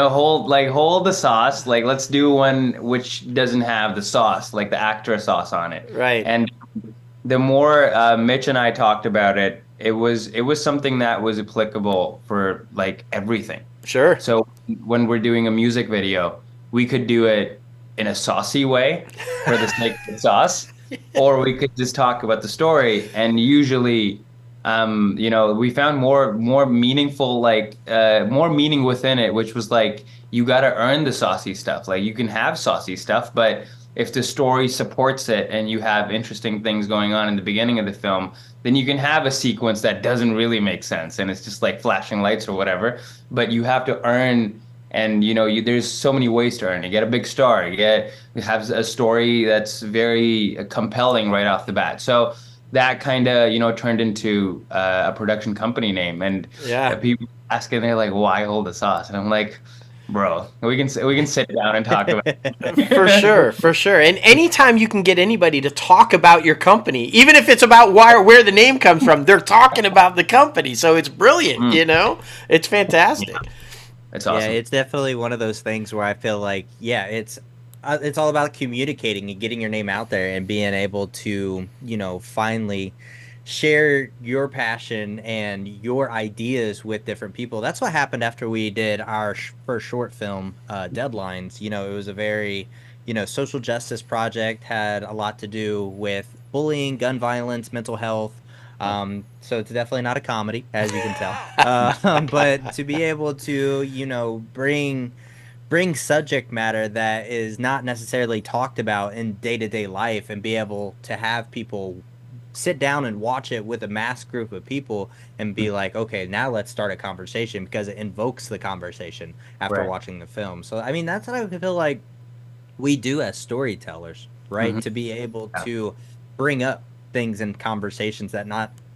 hold the sauce. Let's do one which doesn't have the sauce, the actor sauce on it. Right. And the more Mitch and I talked about it, it was something that was applicable for everything. Sure. So when we're doing a music video, we could do it in a saucy way for the snake with sauce, or we could just talk about the story. And usually, we found more meaningful, more meaning within it, which was you got to earn the saucy stuff. You can have saucy stuff, but if the story supports it and you have interesting things going on in the beginning of the film, then you can have a sequence that doesn't really make sense and it's just flashing lights or whatever. But you have to earn. And there's so many ways to earn. You get a big star. You have a story that's very compelling right off the bat. So that kind of, turned into a production company name. And people asking, they're like, why hold the sauce? And I'm like, bro, we can sit down and talk about it. For sure. And anytime you can get anybody to talk about your company, even if it's about where the name comes from, they're talking about the company. So it's brilliant, It's fantastic. Yeah. It's awesome. Yeah, it's definitely one of those things where I feel like, it's all about communicating and getting your name out there and being able to, finally share your passion and your ideas with different people. That's what happened after we did our first short film, Deadlines. It was a very, social justice project, had a lot to do with bullying, gun violence, mental health. So it's definitely not a comedy, as you can tell. But to be able to, bring subject matter that is not necessarily talked about in day-to-day life and be able to have people sit down and watch it with a mass group of people and be like, okay, now let's start a conversation, because it invokes the conversation after watching the film. So, I mean, that's what I feel like we do as storytellers, right? Mm-hmm. To be able to bring up things in conversations that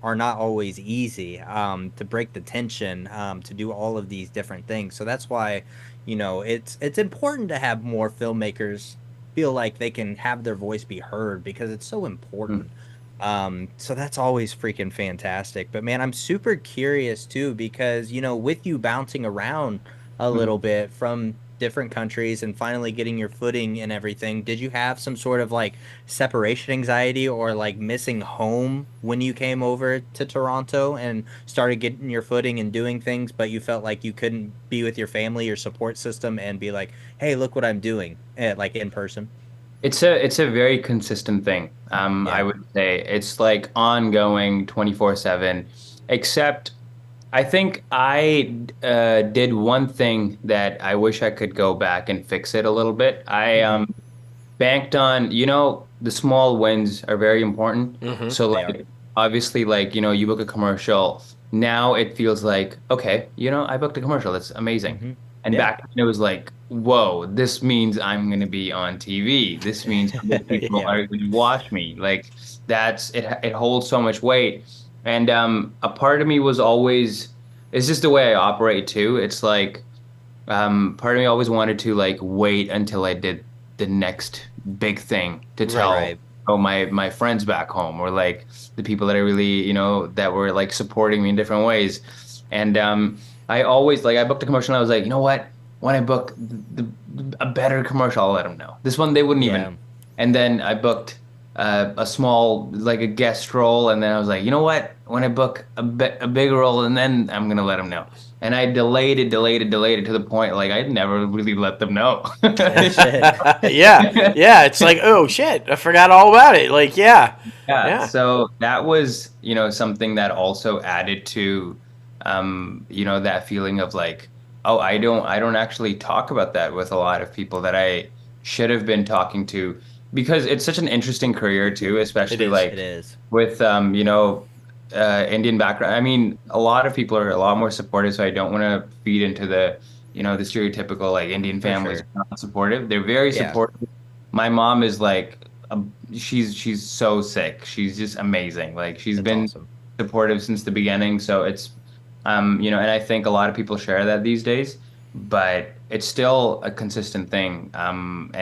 are not always easy, to break the tension, to do all of these different things. So that's why, it's important to have more filmmakers feel like they can have their voice be heard, because it's so important. So that's always freaking fantastic. But man, I'm super curious too, because, with you bouncing around a little bit from different countries and finally getting your footing and everything, did you have some sort of like separation anxiety or like missing home when you came over to Toronto and started getting your footing and doing things, but you felt like you couldn't be with your family, your support system, and be like, hey, look what I'm doing, like in person? It's a very consistent thing. I would say it's like ongoing 24/7, except I think I did one thing that I wish I could go back and fix it a little bit. I banked on, the small wins are very important. Mm-hmm. So like, obviously, like, you book a commercial, now it feels like, okay, I booked a commercial. That's amazing. Mm-hmm. And back then it was like, whoa, this means I'm going to be on TV. This means people are going to watch me. Like, that's it. It holds so much weight. And a part of me was always, it's just the way I operate too. It's like, part of me always wanted to like wait until I did the next big thing to tell my friends back home, or like the people that I really, that were like supporting me in different ways. And I always, like, I booked a commercial and I was like, you know what? When I book a better commercial, I'll let them know. This one, they wouldn't even. And then I booked a small, like a guest role, and then I was like, you know what? When I book a big role, and then I'm gonna let them know. And I delayed it to the point like I never really let them know. It's like, oh shit, I forgot all about it. Like, So that was, something that also added to, that feeling of like, oh, I don't actually talk about that with a lot of people that I should have been talking to. Because it's such an interesting career too, especially with Indian background. I mean, a lot of people are a lot more supportive, so I don't want to feed into the the stereotypical like Indian families are not supportive. They're very supportive. My mom is like, she's so sick. She's just amazing. Like, she's been supportive since the beginning. So it's and I think a lot of people share that these days, but it's still a consistent thing. And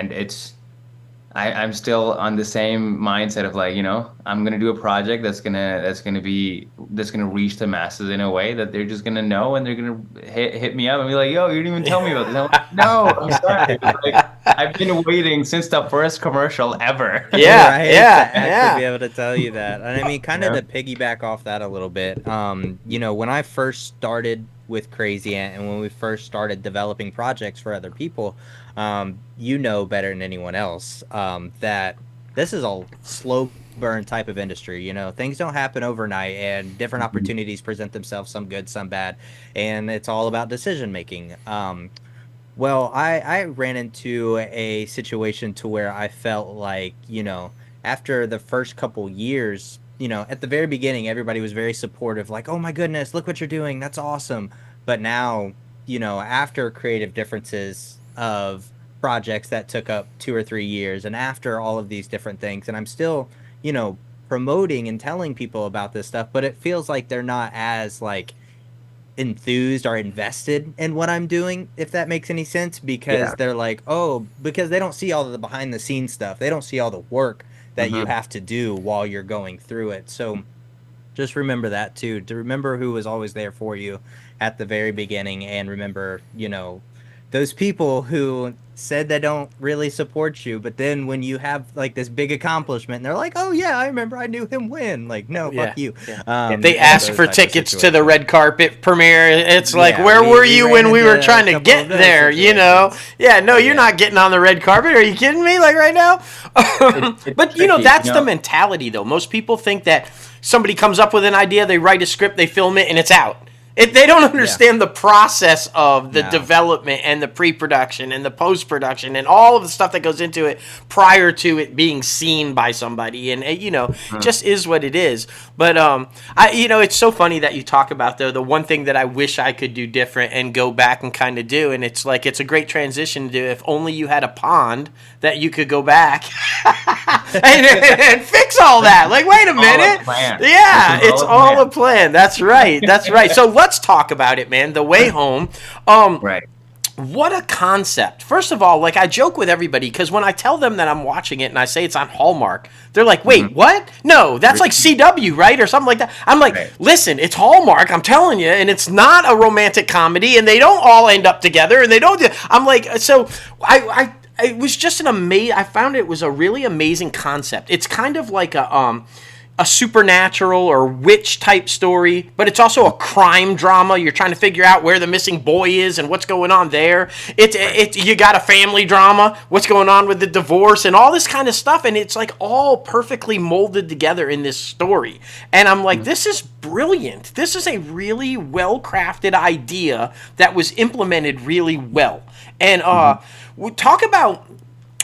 I'm still on the same mindset of like, I'm gonna do a project that's gonna reach the masses in a way that they're just gonna know, and they're gonna hit me up and be like, yo, you didn't even tell me about this. I'm like, no, I'm sorry. Like, I've been waiting since the first commercial ever. To actually be able to tell you that. And I mean, kind of to piggyback off that a little bit, when I first started with Crazy Ant and when we first started developing projects for other people, better than anyone else, that this is a slow burn type of industry. Things don't happen overnight, and different opportunities present themselves, some good, some bad, and it's all about decision making. Well, I ran into a situation to where I felt like, after the first couple years, at the very beginning, everybody was very supportive, like, oh my goodness, look what you're doing, that's awesome. But now, after creative differences of projects that took up 2 or 3 years, and after all of these different things, and I'm still, promoting and telling people about this stuff, but it feels like they're not as like enthused or invested in what I'm doing, if that makes any sense, because they're like, oh, because they don't see all of the behind the scenes stuff. They don't see all the work that you have to do while you're going through it. So just remember that too, to remember who was always there for you at the very beginning, and remember, you know, those people who said they don't really support you, but then when you have like this big accomplishment, they're like, oh yeah, I remember I knew him win. Like, no, fuck you. They ask for tickets to the red carpet premiere. It's like, where were you when we were trying to get there, you know? Yeah, no, you're not getting on the red carpet. Are you kidding me? Like right now? But you know, that's the mentality though. Most people think that somebody comes up with an idea, they write a script, they film it, and it's out. They don't understand the process of the development and the pre-production and the post-production and all of the stuff that goes into it prior to it being seen by somebody. And you know, just is what it is. But you know, it's so funny that you talk about though the one thing that I wish I could do different and go back and kind of do. And it's like it's a great transition to do. If only you had a pond that you could go back and fix all that. Like, wait a minute. Yeah, it's all a plan. That's right. That's right. So let's talk about it, man. The Way Home. Right. What a concept. First of all, like I joke with everybody because when I tell them that I'm watching it and I say it's on Hallmark, they're like, wait, what? No, that's like CW, right? Or something like that. I'm like, listen, it's Hallmark, I'm telling you, and it's not a romantic comedy, and they don't all end up together, and they don't do. I'm like, so it was just I found it was a really amazing concept. It's kind of like a supernatural or witch type story, but it's also a crime drama. You're trying to figure out where the missing boy is and what's going on there. You got a family drama, what's going on with the divorce and all this kind of stuff, and it's like all perfectly molded together in this story. And I'm like, this is brilliant. This is a really well-crafted idea that was implemented really well. And we talk about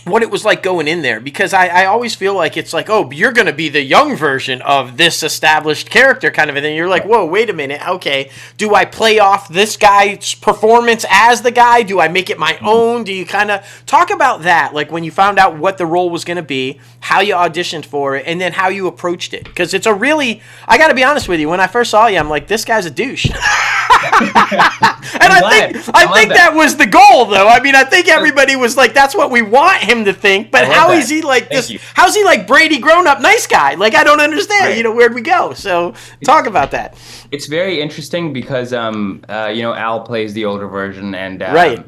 what it was like going in there, because I always feel like it's like, oh, you're going to be the young version of this established character kind of a thing. You're like, whoa, wait a minute. Okay, do I play off this guy's performance as the guy? Do I make it my own? Do you kind of talk about that? Like when you found out what the role was going to be, how you auditioned for it, and then how you approached it. Because it's a really, I got to be honest with you, when I first saw you, I'm like, this guy's a douche. And I think that was the goal, though. I mean, I think everybody was like, that's what we want him to think. But how is he like this? How's he like Brady grown up nice guy? Like, I don't understand. Right. You know, where'd we go? So talk about that. It's very interesting because you know, Al plays the older version, and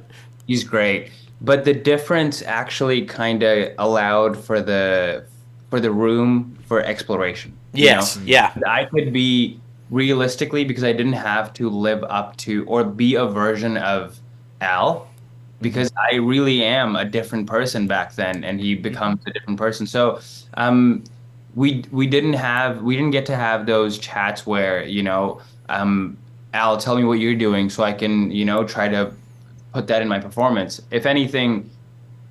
he's great. But the difference actually kind of allowed for the room for exploration. Yes. You know? I could be realistically, because I didn't have to live up to or be a version of Al, because I really am a different person back then, and he becomes a different person. So we didn't get to have those chats where, you know, Al, tell me what you're doing so I can, you know, try to put that in my performance. If anything,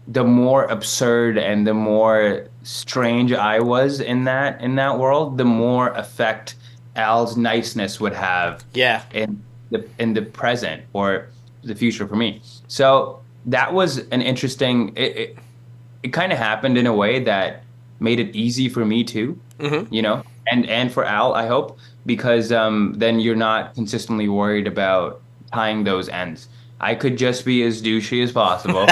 the more absurd and the more strange I was in that world, the more effect Al's niceness would have in the present or the future for me. So that was an interesting, it kind of happened in a way that made it easy for me too, you know, and for Al, I hope, because then you're not consistently worried about tying those ends. I could just be as douchey as possible.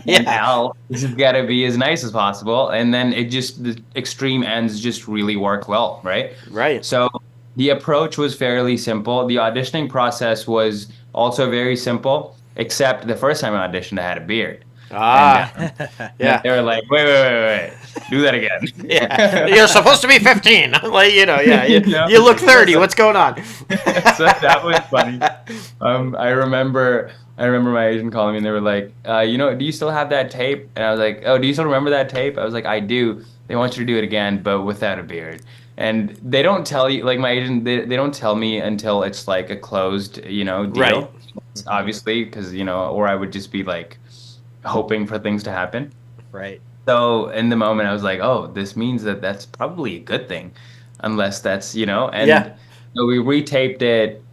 And Al has got to be as nice as possible. And then the extreme ends just really work well, right? Right. So the approach was fairly simple. The auditioning process was also very simple, except the first time I auditioned, I had a beard. And they were like, wait, do that again. You're supposed to be 15. Like, you know, you look 30. What's going on? So that was funny. I remember my agent calling me, and they were like, you know, do you still have that tape? And I was like, oh, do you still remember that tape? I was like, I do. They want you to do it again, but without a beard. And they don't tell you, like my agent, they don't tell me until it's like a closed, you know, deal. Right. Obviously, because, you know, or I would just be like hoping for things to happen. Right. So in the moment I was like, oh, this means that's probably a good thing, unless that's, you know, and so we retaped it.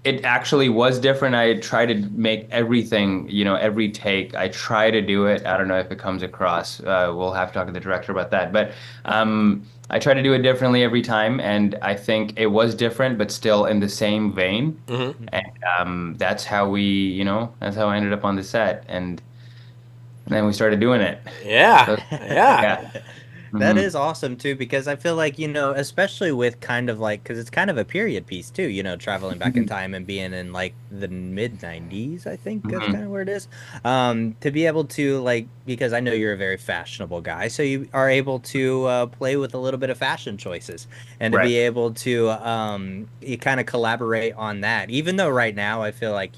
it actually was different. I try to make everything, every take. I try to do it. I don't know if it comes across. We'll have to talk to the director about that. But I try to do it differently every time, and I think it was different, but still in the same vein. And that's how that's how I ended up on the set, and then we started doing it. Yeah, So, yeah. That is awesome too, because I feel like, especially with kind of like, because it's kind of a period piece too, traveling back in time and being in like the mid 90s, I think that's kind of where it is. To be able to like, because I know you're a very fashionable guy, so you are able to play with a little bit of fashion choices, and to be able to you kind of collaborate on that, even though right now I feel like,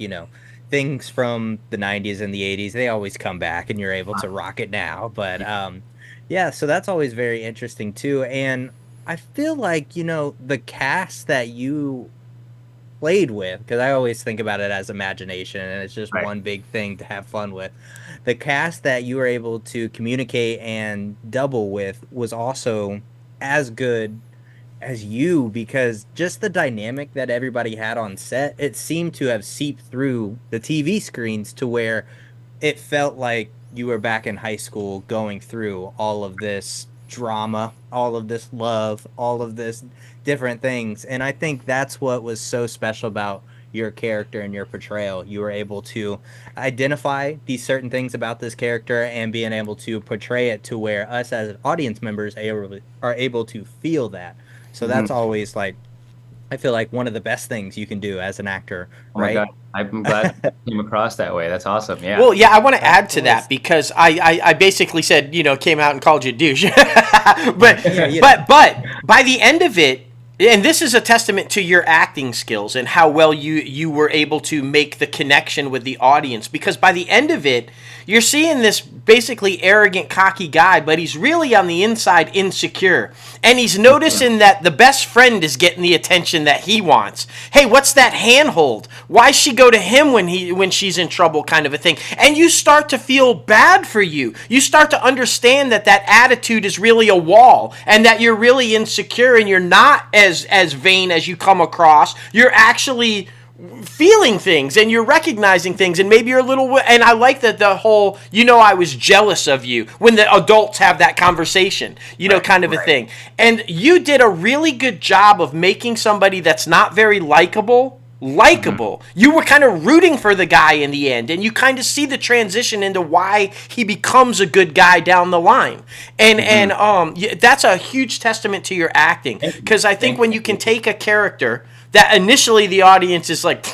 things from the 90s and the 80s, they always come back and you're able to rock it now. But yeah, so that's always very interesting too. And I feel like, the cast that you played with, because I always think about it as imagination and it's just one big thing to have fun with. The cast that you were able to communicate and double with was also as good as you, because just the dynamic that everybody had on set, it seemed to have seeped through the TV screens to where it felt like you were back in high school going through all of this drama, all of this love, all of this different things. And I think that's what was so special about your character and your portrayal. You were able to identify these certain things about this character and being able to portray it to where us as audience members are able to feel that. So that's always like, I feel like one of the best things you can do as an actor, right? Oh my God. I'm glad it came across that way. That's awesome. Yeah. Well, yeah, I want to add to that because I basically said, came out and called you a douche. but by the end of it, and this is a testament to your acting skills and how well you were able to make the connection with the audience, because by the end of it, you're seeing this basically arrogant, cocky guy, but he's really on the inside insecure. And he's noticing that the best friend is getting the attention that he wants. Hey, what's that handhold? Why she go to him when she's in trouble, kind of a thing. And you start to feel bad for you. You start to understand that attitude is really a wall and that you're really insecure and you're not as vain as you come across. You're actually feeling things and you're recognizing things, and maybe you're a little, and I like that the whole, I was jealous of you, when the adults have that conversation, kind of a thing. And you did a really good job of making somebody that's not very likable. You were kind of rooting for the guy in the end, and you kind of see the transition into why he becomes a good guy down the line. And that's a huge testament to your acting, because I think when you can take a character that initially the audience is like,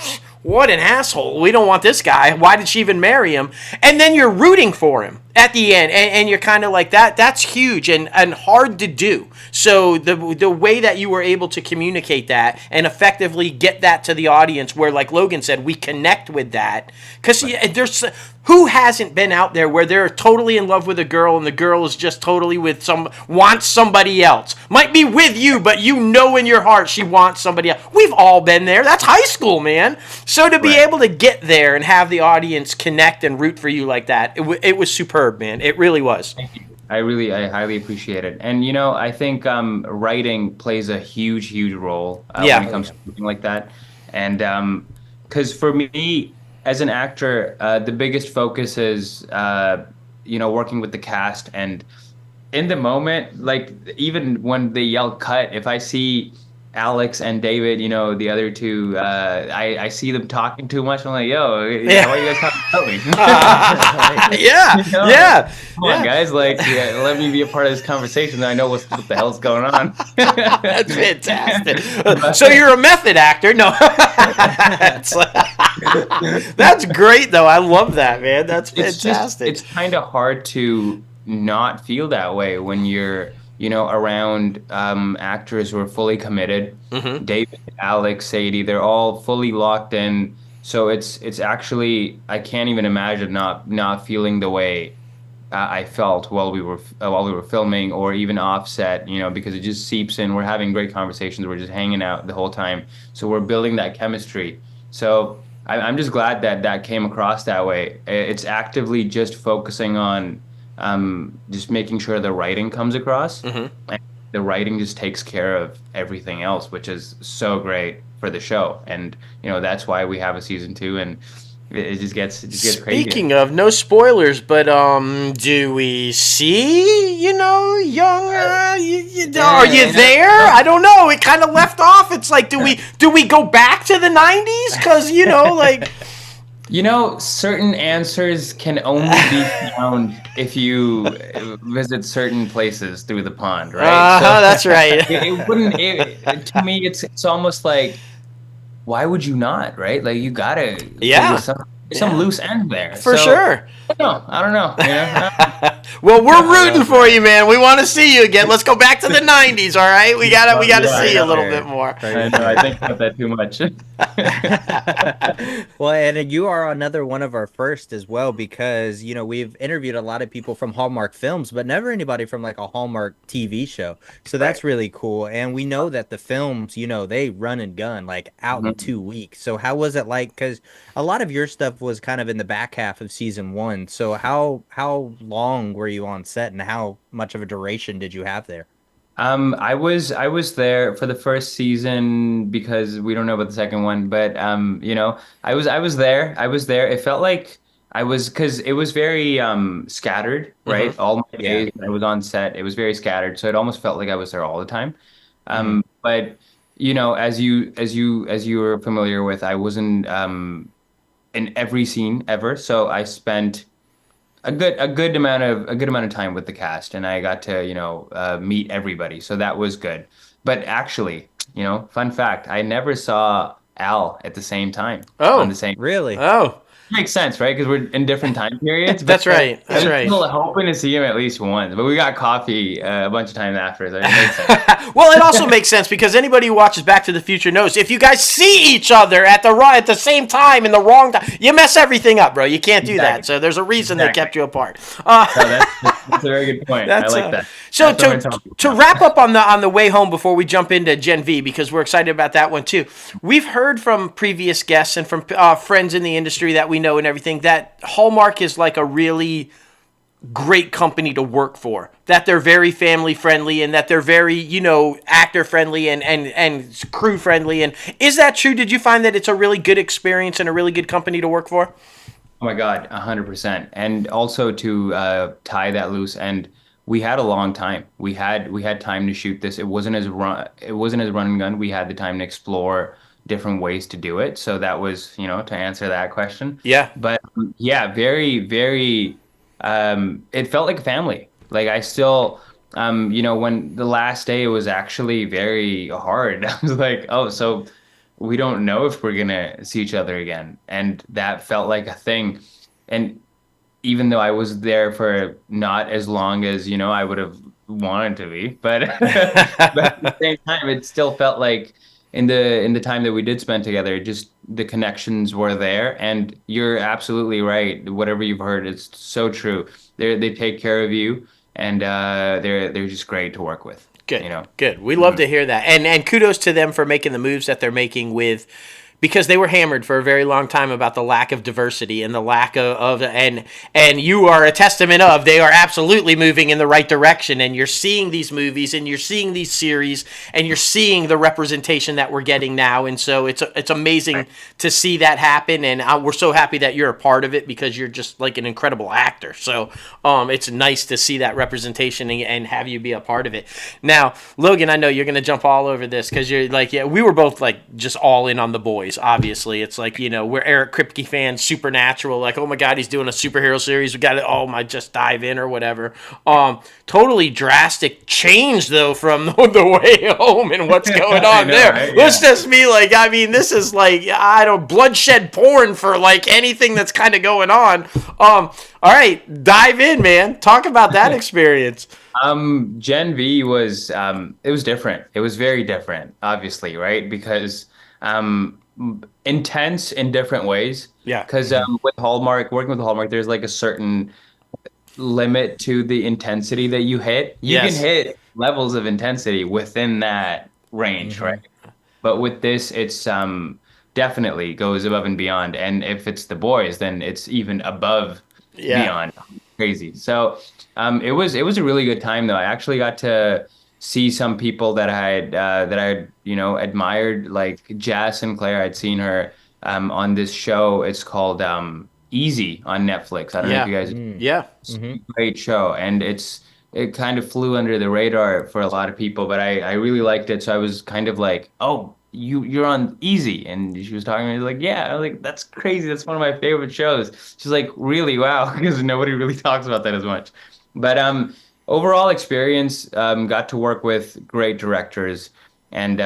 what an asshole, we don't want this guy, why did she even marry him? And then you're rooting for him at the end, and you're kind of like, that's huge and hard to do. So the way that you were able to communicate that and effectively get that to the audience, where, like Logan said, we connect with that, because there's, who hasn't been out there where they're totally in love with a girl and the girl is just totally wants somebody else, might be with you, but in your heart she wants somebody else. We've all been there. That's high school, man. So to be able to get there and have the audience connect and root for you like that, it was superb, man. It really was. Thank you. I highly appreciate it. And, I think writing plays a huge role when it comes to something like that. And because for me, as an actor, the biggest focus is, working with the cast. And in the moment, like, even when they yell cut, if I see Alex and David, the other two, I see them talking too much. I'm like, yo, why are you guys talking about me? Come on, guys, like, let me be a part of this conversation. I know what the hell's going on. That's fantastic. So you're a method actor? No. That's great, though. I love that, man. That's fantastic. It's kind of hard to not feel that way when you're around actors who are fully committed. David, Alex, Sadie, they're all fully locked in. So it's actually, I can't even imagine not feeling the way I felt while we were filming, or even offset, because it just seeps in. We're having great conversations. We're just hanging out the whole time. So we're building that chemistry. So I'm just glad that came across that way. It's actively just focusing on just making sure the writing comes across. And the writing just takes care of everything else, which is so great for the show. And that's why we have a season 2, and it just gets crazy. Speaking of, no spoilers, but do we see young? Are you there? I don't know. It kind of left off. It's like, do we go back to the 90s? Because like. Certain answers can only be found if you visit certain places through the pond, right? That's right. It wouldn't. To me, it's almost like, why would you not, right? Like, you gotta. Yeah. Some loose end there. For sure. I don't know. Well, we're rooting for you, man. We want to see you again. Let's go back to the 90s, all right? We gotta see you a little bit more. I know. I think about that too much. Well, and you are another one of our first as well, because we've interviewed a lot of people from Hallmark Films, but never anybody from like a Hallmark TV show. So that's really cool. And we know that the films, they run and gun like out in 2 weeks. So how was it like? Because a lot of your stuff was kind of in the back half of season 1. So how long were you on set, and how much of a duration did you have there? I was there for the first season, because we don't know about the second one, but I was there. It felt like because it was very scattered, right? Mm-hmm. All my days I was on set, it was very scattered, so it almost felt like I was there all the time. But as you were familiar with, I wasn't in every scene ever, so I spent a good amount of time with the cast, and I got to meet everybody, so that was good. But actually, fun fact, I never saw Al at the same time. Oh, really? Oh, makes sense, right? Because we're in different time periods. That's right. That's right. I'm still hoping to see him at least once, but we got coffee a bunch of times after, so it makes sense. Well, it also makes sense because anybody who watches Back to the Future knows if you guys see each other at the same time in the wrong time, you mess everything up, bro. You can't do that. So there's a reason they kept you apart. That's a very good point. I like that. So to wrap up on the way home before we jump into Gen V, because we're excited about that one too. We've heard from previous guests and from friends in the industry that we know and everything that Hallmark is like a really great company to work for, that they're very family friendly and that they're very actor friendly and crew friendly. And is that true? Did you find that it's a really good experience and a really good company to work for? Oh my God, 100%. And also to tie that loose end, we had a long time. We had time to shoot this. It wasn't as run and gun. We had the time to explore different ways to do it. So that was, to answer that question. Yeah. But very, very, it felt like a family. Like I still, when the last day, it was actually very hard. I was like, oh, so we don't know if we're going to see each other again. And that felt like a thing. And even though I was there for not as long as, I would have wanted to be, but at the same time, it still felt like in the time that we did spend together, just the connections were there. And you're absolutely right. Whatever you've heard, it's so true. They take care of you, and they're just great to work with. Good. Good. We love to hear that. And kudos to them for making the moves that they're making because they were hammered for a very long time about the lack of diversity and the lack of and you are a testament of they are absolutely moving in the right direction, and you're seeing these movies and you're seeing these series and you're seeing the representation that we're getting now, and so it's amazing to see that happen, and we're so happy that you're a part of it because you're just like an incredible actor. So it's nice to see that representation and have you be a part of it. Now, Logan, I know you're going to jump all over this because you're like, we were both like just all in on The Boys. Obviously, it's like, we're Eric Kripke fans, Supernatural, like, oh my God, he's doing a superhero series, we got it, just dive in or whatever. Totally drastic change though from The Way Home and what's going on there. Right? Let's just be like, this is like, bloodshed porn for like anything that's kind of going on. All right, dive in, man. Talk about that experience. Gen V was it was different. It was very different, obviously, right? Because intense in different ways. Yeah. Because working with Hallmark, there's like a certain limit to the intensity that you hit. You can hit levels of intensity within that range, right? But with this, it's definitely goes above and beyond. And if it's The Boys, then it's even above beyond. Crazy. So it was a really good time though. I actually got to see some people that I admired, like Jazz Sinclair. I'd seen her on this show. It's called Easy on Netflix. I don't know if Yeah. you guys. Yeah. It's a great show, and it kind of flew under the radar for a lot of people, but I really liked it. So I was kind of like, oh, you're on Easy, and she was talking to me like, yeah. I was like, that's crazy. That's one of my favorite shows. She's like, really? Wow, because nobody really talks about that as much. But overall experience, got to work with great directors, and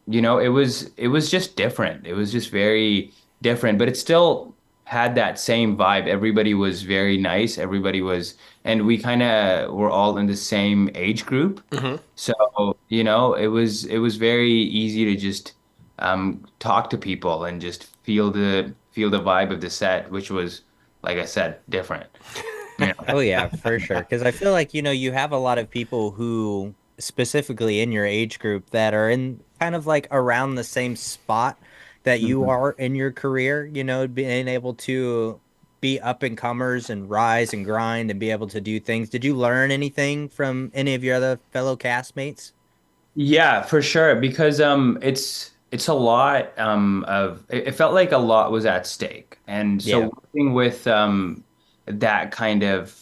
it was just different. It was just very different, but it still had that same vibe. Everybody was very nice. Everybody was, and we kind of were all in the same age group. So, it was very easy to just talk to people and just feel the vibe of the set, which was, like I said, different. Oh yeah, for sure. Because I feel like, you have a lot of people who specifically in your age group that are in kind of like around the same spot that you Mhm. are in your career, being able to be up and comers and rise and grind and be able to do things. Did you learn anything from any of your other fellow castmates? Yeah, for sure. Because it's a lot of it felt like a lot was at stake. And so Yeah. working with that kind of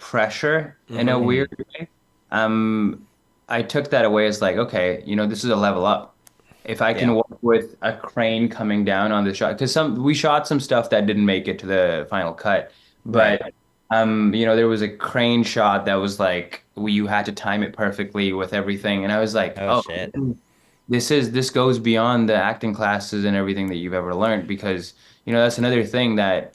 pressure in a Mm. weird way, I took that away as like, okay, this is a level up. If I Yeah. can work with a crane coming down on the shot, because we shot some stuff that didn't make it to the final cut, Right. but there was a crane shot that was like you had to time it perfectly with everything, and I was like, Oh oh, shit. this goes beyond the acting classes and everything that you've ever learned, because that's another thing that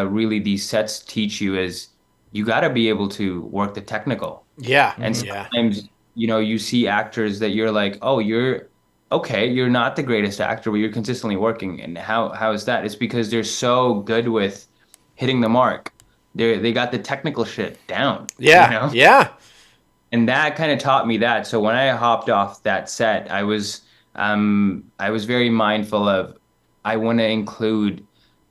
really these sets teach you is you got to be able to work the technical. Yeah. And Hmm. Yeah. sometimes, you see actors that you're like, oh, you're okay, you're not the greatest actor, but you're consistently working. And how is that? It's because they're so good with hitting the mark. They got the technical shit down, you Yeah. know? Yeah. And that kind of taught me that. So when I hopped off that set, I was very mindful of I want to include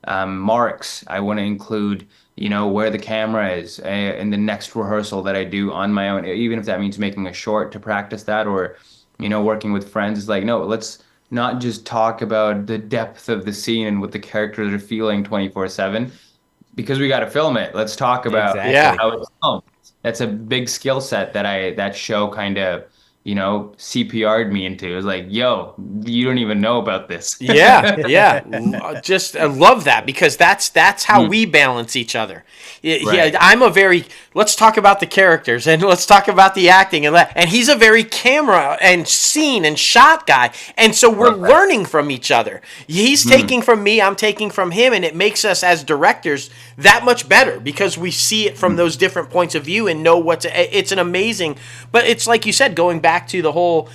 marks. I want to include, where the camera is in the next rehearsal that I do on my own, even if that means making a short to practice that, or, working with friends. It's like, no, let's not just talk about the depth of the scene and what the characters are feeling 24/7 because we got to film it. Let's talk about Yeah. Exactly. how it's filmed. That's a big skill set that show kind of, CPR'd me into. It was like, yo, you don't even know about this. Yeah, yeah. Just love that because that's how Mm, we balance each other. Yeah, right. I'm a very let's talk about the characters and let's talk about the acting and he's a very camera and scene and shot guy, and so we're Love that. learning from each other. He's Mm, taking from me, I'm taking from him, and it makes us as directors that much better because we see it from mm, those different points of view and know it's an amazing. But it's like you said, going back to the whole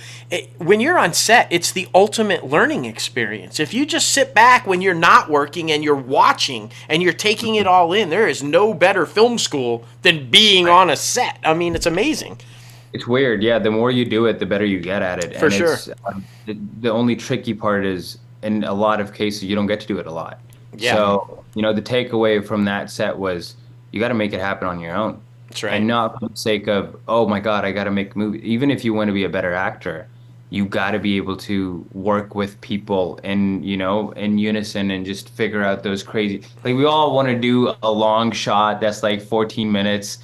when you're on set, it's the ultimate learning experience. If you just sit back when you're not working and you're watching and you're taking it all in, there is no better film school than being right. on a set. I mean, it's amazing. It's weird. Yeah, the more you do it, the better you get at it. For And sure. it's the only tricky part is in a lot of cases you don't get to do it a lot. Yeah, So, the takeaway from that set was you got to make it happen on your own. that's right. And not for the sake of, oh my God, I got to make a movie. Even if you want to be a better actor, you got to be able to work with people in unison and just figure out those crazy. Like we all want to do a long shot that's like 14 minutes,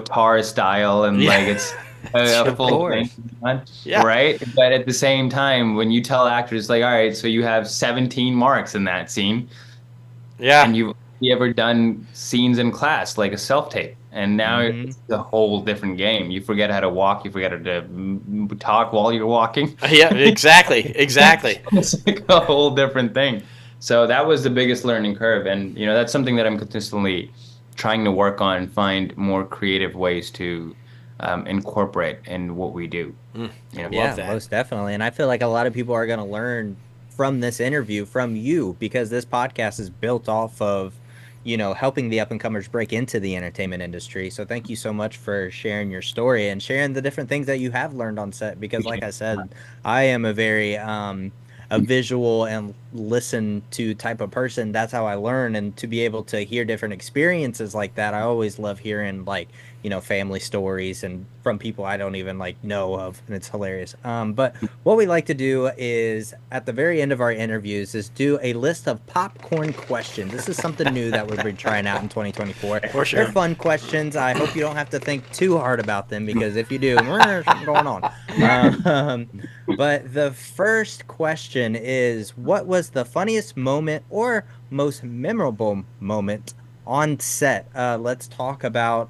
Tar style, and Yeah. like it's a Of full thing, course. Yeah. right? But at the same time, when you tell actors like, all right, so you have 17 marks in that scene, Yeah. and you've you ever done scenes in class like a self-tape, and now Hmm. it's a whole different game. You forget how to walk, you forget how to talk while you're walking. Yeah, exactly. Exactly. It's like a whole different thing. So that was the biggest learning curve, and that's something that I'm consistently trying to work on, find more creative ways to incorporate in what we do. Yeah, that. most definitely. And I feel like a lot of people are going to learn from this interview from you because this podcast is built off of, helping the up and comers break into the entertainment industry. So thank you so much for sharing your story and sharing the different things that you have learned on set because like I said, I am a very a visual and listen to type of person. That's how I learn, and to be able to hear different experiences like that, I always love hearing like, you know, family stories and from people I don't even like know of, and it's hilarious. But what we like to do is at the very end of our interviews is do a list of popcorn questions. This is something new that we've been trying out in 2024. For sure. They're fun questions. I hope you don't have to think too hard about them, because if you do, there's something going on. But the first question is, what was the funniest moment or most memorable moment on set? Let's talk about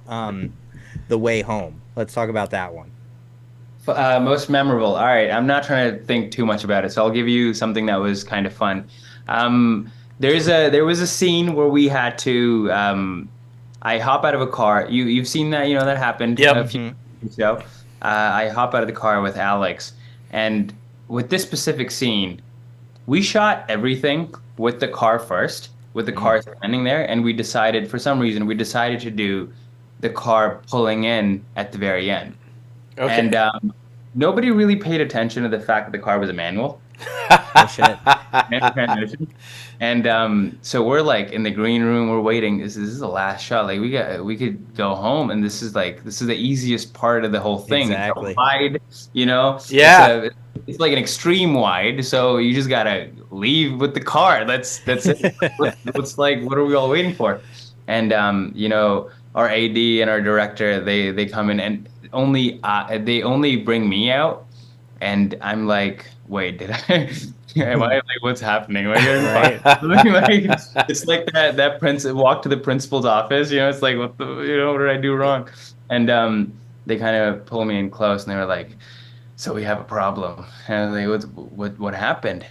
The Way Home. Let's talk about that one. Most memorable. All right, I'm not trying to think too much about it, so I'll give you something that was kind of fun. There was a scene where we had to. I hop out of a car. You've seen that, you know, that happened. Yep. A few weeks ago. I hop out of the car with Alex, and with this specific scene, we shot everything with the car first, with the car standing there, and for some reason, we decided to do the car pulling in at the very end. Okay. And nobody really paid attention to the fact that the car was a manual. Oh, shit. And so we're like in the green room, we're waiting. This is the last shot. Like we could go home, and this is the easiest part of the whole thing. Exactly. It's wide, you know. Yeah. It's like an extreme wide, so you just gotta leave with the car. That's it. What's like? What are we all waiting for? And you know, our AD and our director, they come in, and they only bring me out, and I'm like, wait, did I? Am I like, what's happening? Like, it's like that walk to the principal's office. You know, it's like, what did I do wrong? And they kind of pull me in close, and they were like, so we have a problem. And I was like, what happened?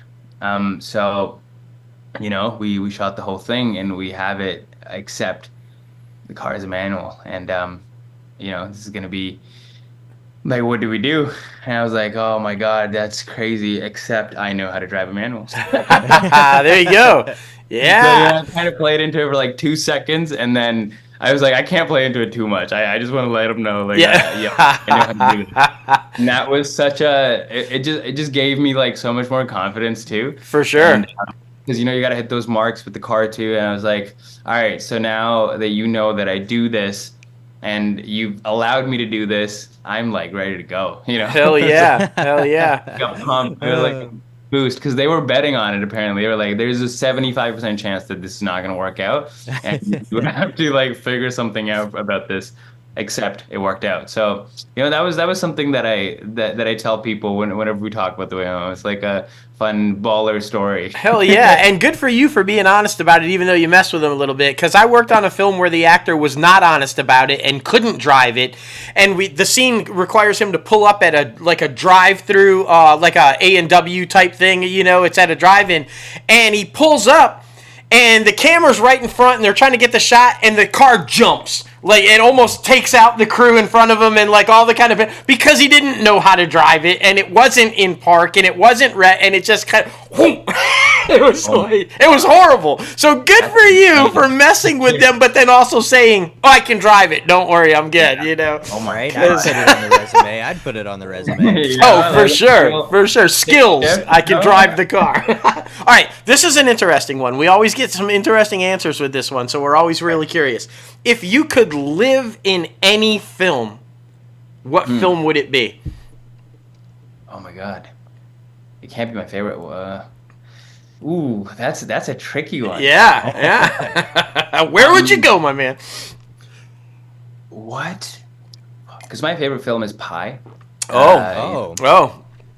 So, you know, we shot the whole thing, and we have it, except the car is a manual, and you know, this is gonna be like, what do we do? And I was like, oh my God, that's crazy, except I know how to drive a manual. There you go. Yeah. So, I kind of played into it for like 2 seconds, and then I was like, I can't play into it too much. I just want to let them know, like, I know how to do it. And that was such it just gave me like so much more confidence too. For sure. Because, you know, you got to hit those marks with the car too. And I was like, all right, so now that you know that I do this and you've allowed me to do this, I'm like ready to go, you know? Hell yeah. Hell yeah. Got pumped. They were like, boost, because they were betting on it. Apparently, they were like, "There's a 75% chance that this is not going to work out, and you have to like figure something out about this." Except it worked out. So, you know, that was something that I tell people whenever we talk about The Way Home. It's like a fun baller story. Hell yeah, and good for you for being honest about it, even though you messed with him a little bit. Because I worked on a film where the actor was not honest about it and couldn't drive it, and the scene requires him to pull up at a drive-through, like a A&W type thing. You know, it's at a drive-in, and he pulls up, and the camera's right in front, and they're trying to get the shot, and the car jumps. Like, it almost takes out the crew in front of him, and like all the kind of, because he didn't know how to drive it, and it wasn't in park, and it wasn't and it just kind of, it was horrible. So good for you for messing with them, but then also saying, "Oh, I can drive it. Don't worry, I'm good." You know. Oh my God. I'd put it on the resume. Oh, for sure. Skills. I can drive the car. All right, this is an interesting one. We always get some interesting answers with this one, so we're always really curious. If you could live in any film, what film would it be? Oh my God, it can't be my favorite. Ooh, that's a tricky one. Yeah. Where would you go, my man? What? Because my favorite film is Pi. Oh.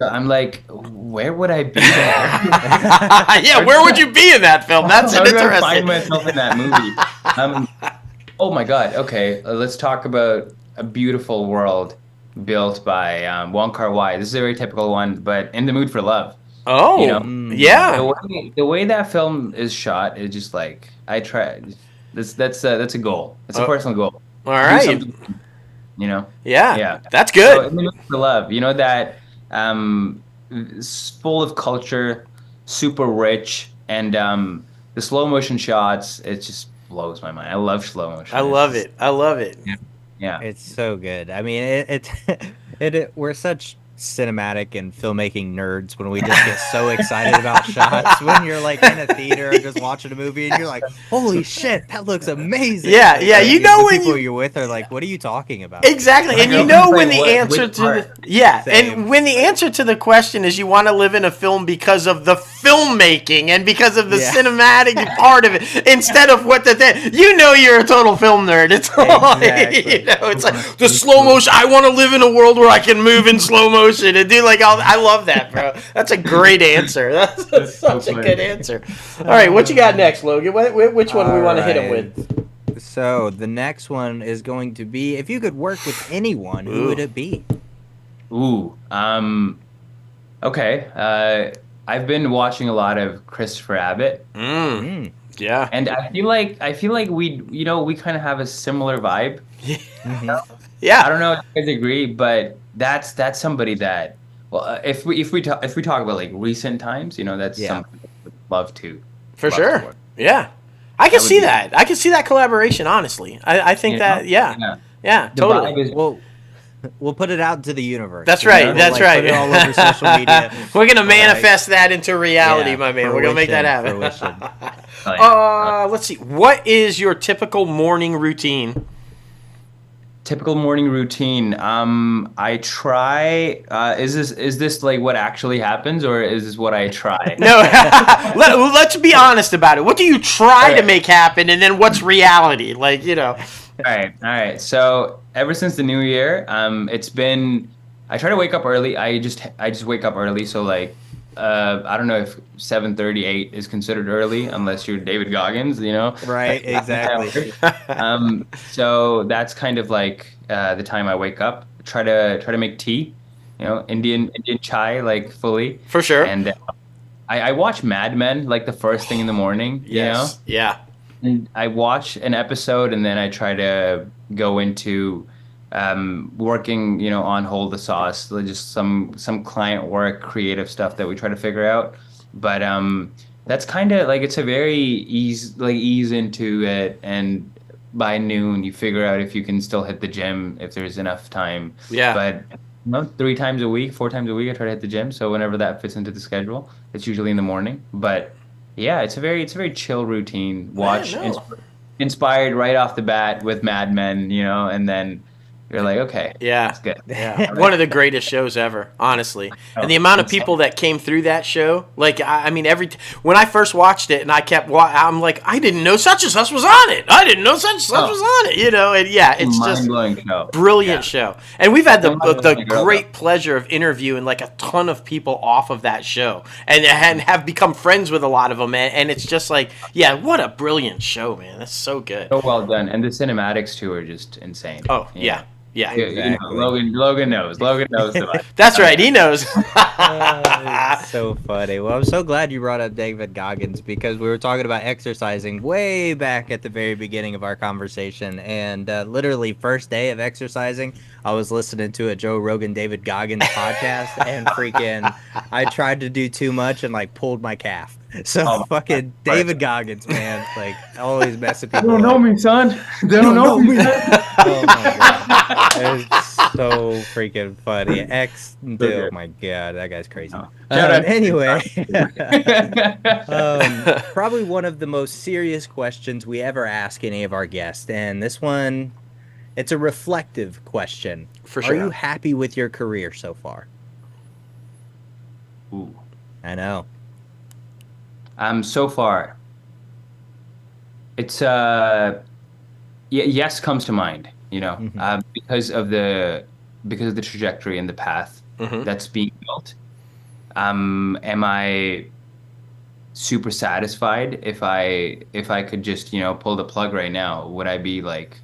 I'm like, where would I be? Yeah, where would you be in that film? That's How interesting. do I find myself in that movie? Oh my God. Okay, let's talk about A Beautiful World, built by Wong Kar-wai. This is a very typical one, but In the Mood for Love. Oh, you know, yeah. The way that film is shot is just like, I try. That's a goal. It's a personal goal. All right. You know. Yeah. That's good. So, In the Mood for Love. You know that. It's full of culture, super rich, and the slow motion shots, it just blows my mind. I love slow motion. I love it. Yeah. It's so good. I mean, we're such cinematic and filmmaking nerds when we just get so excited about shots when you're like in a theater just watching a movie and you're like, holy shit, that looks amazing. Yeah, like, yeah, like, you know the when people you're with are like, what are you talking about? Exactly, and you know when the answer to Same. and when the answer to the question is you want to live in a film because of the filmmaking and because of the cinematic part of it instead of what the thing. You know you're a total film nerd. It's Exactly. you know, it's like the slow motion. I want to live in a world where I can move in slow motion and do like all. I love that, bro. That's a great answer. That's such a good answer. All right, what you got next, Logan? Which one we want to hit him with? So the next one is going to be, if you could work with anyone, who would it be? Okay. I've been watching a lot of Christopher Abbott. Yeah. And I feel like we kind of have a similar vibe. Yeah. I don't know if you guys agree, but that's somebody that, well, if we talk about like recent times, that's something I would love to. For sure. Yeah. I can see that. I can see that collaboration, honestly. I think that, yeah, totally. We'll put it out into the universe. That's right. That's right. Put it all over social media. We're going to manifest that into reality, my man. We're going to make that happen. Let's see. What is your typical morning routine? Typical morning routine. I try. Is this like what actually happens, or is this what I try? No. Let's be honest about it. What do you try to make happen, and then what's reality? Like, All right. So ever since the new year, it's been. I try to wake up early. I just wake up early. So like, I don't know if 7:38 is considered early unless you're David Goggins, Right, exactly. So that's kind of like the time I wake up. Try to make tea, Indian chai, like fully. For sure. And I watch Mad Men like the first thing in the morning. Yes. Yeah. And I watch an episode and then I try to go into working, on Hold the Sauce, just some client work, creative stuff that we try to figure out. But that's kind of like, it's a very ease into it, and by noon you figure out if you can still hit the gym if there's enough time. Yeah. But 4 times a week I try to hit the gym. So whenever that fits into the schedule, it's usually in the morning. But yeah, it's a very chill routine. Watch inspired right off the bat with Mad Men, and then you're like, okay, that's good. Yeah, one of the greatest shows ever, honestly. And the amount of people that came through that show, like, I mean, when I first watched it, and I kept, I'm like, I didn't know such and such was on it. I didn't know such and such was on it. And it's just brilliant show. And we've had the great pleasure of interviewing like a ton of people off of that show, and have become friends with a lot of them. And it's just like, what a brilliant show, man. That's so good. So well done, and the cinematics too are just insane. Oh yeah. Yeah, exactly. Logan knows. Logan knows the vibe. That's right. He knows. So funny. Well, I'm so glad you brought up David Goggins, because we were talking about exercising way back at the very beginning of our conversation, and literally first day of exercising, I was listening to a Joe Rogan David Goggins podcast, and freaking, I tried to do too much and like pulled my calf. So fucking David Goggins, man, like always messing people. They don't know me, son. They don't know me. Oh my god, it's so freaking funny. Oh my god, that guy's crazy. Anyway, probably one of the most serious questions we ever ask any of our guests, and this one, it's a reflective question. For sure. Are you happy with your career so far? Ooh, I know. So far, it's yes comes to mind, because of the trajectory and the path that's being built. Am I super satisfied if I could just pull the plug right now? Would I be like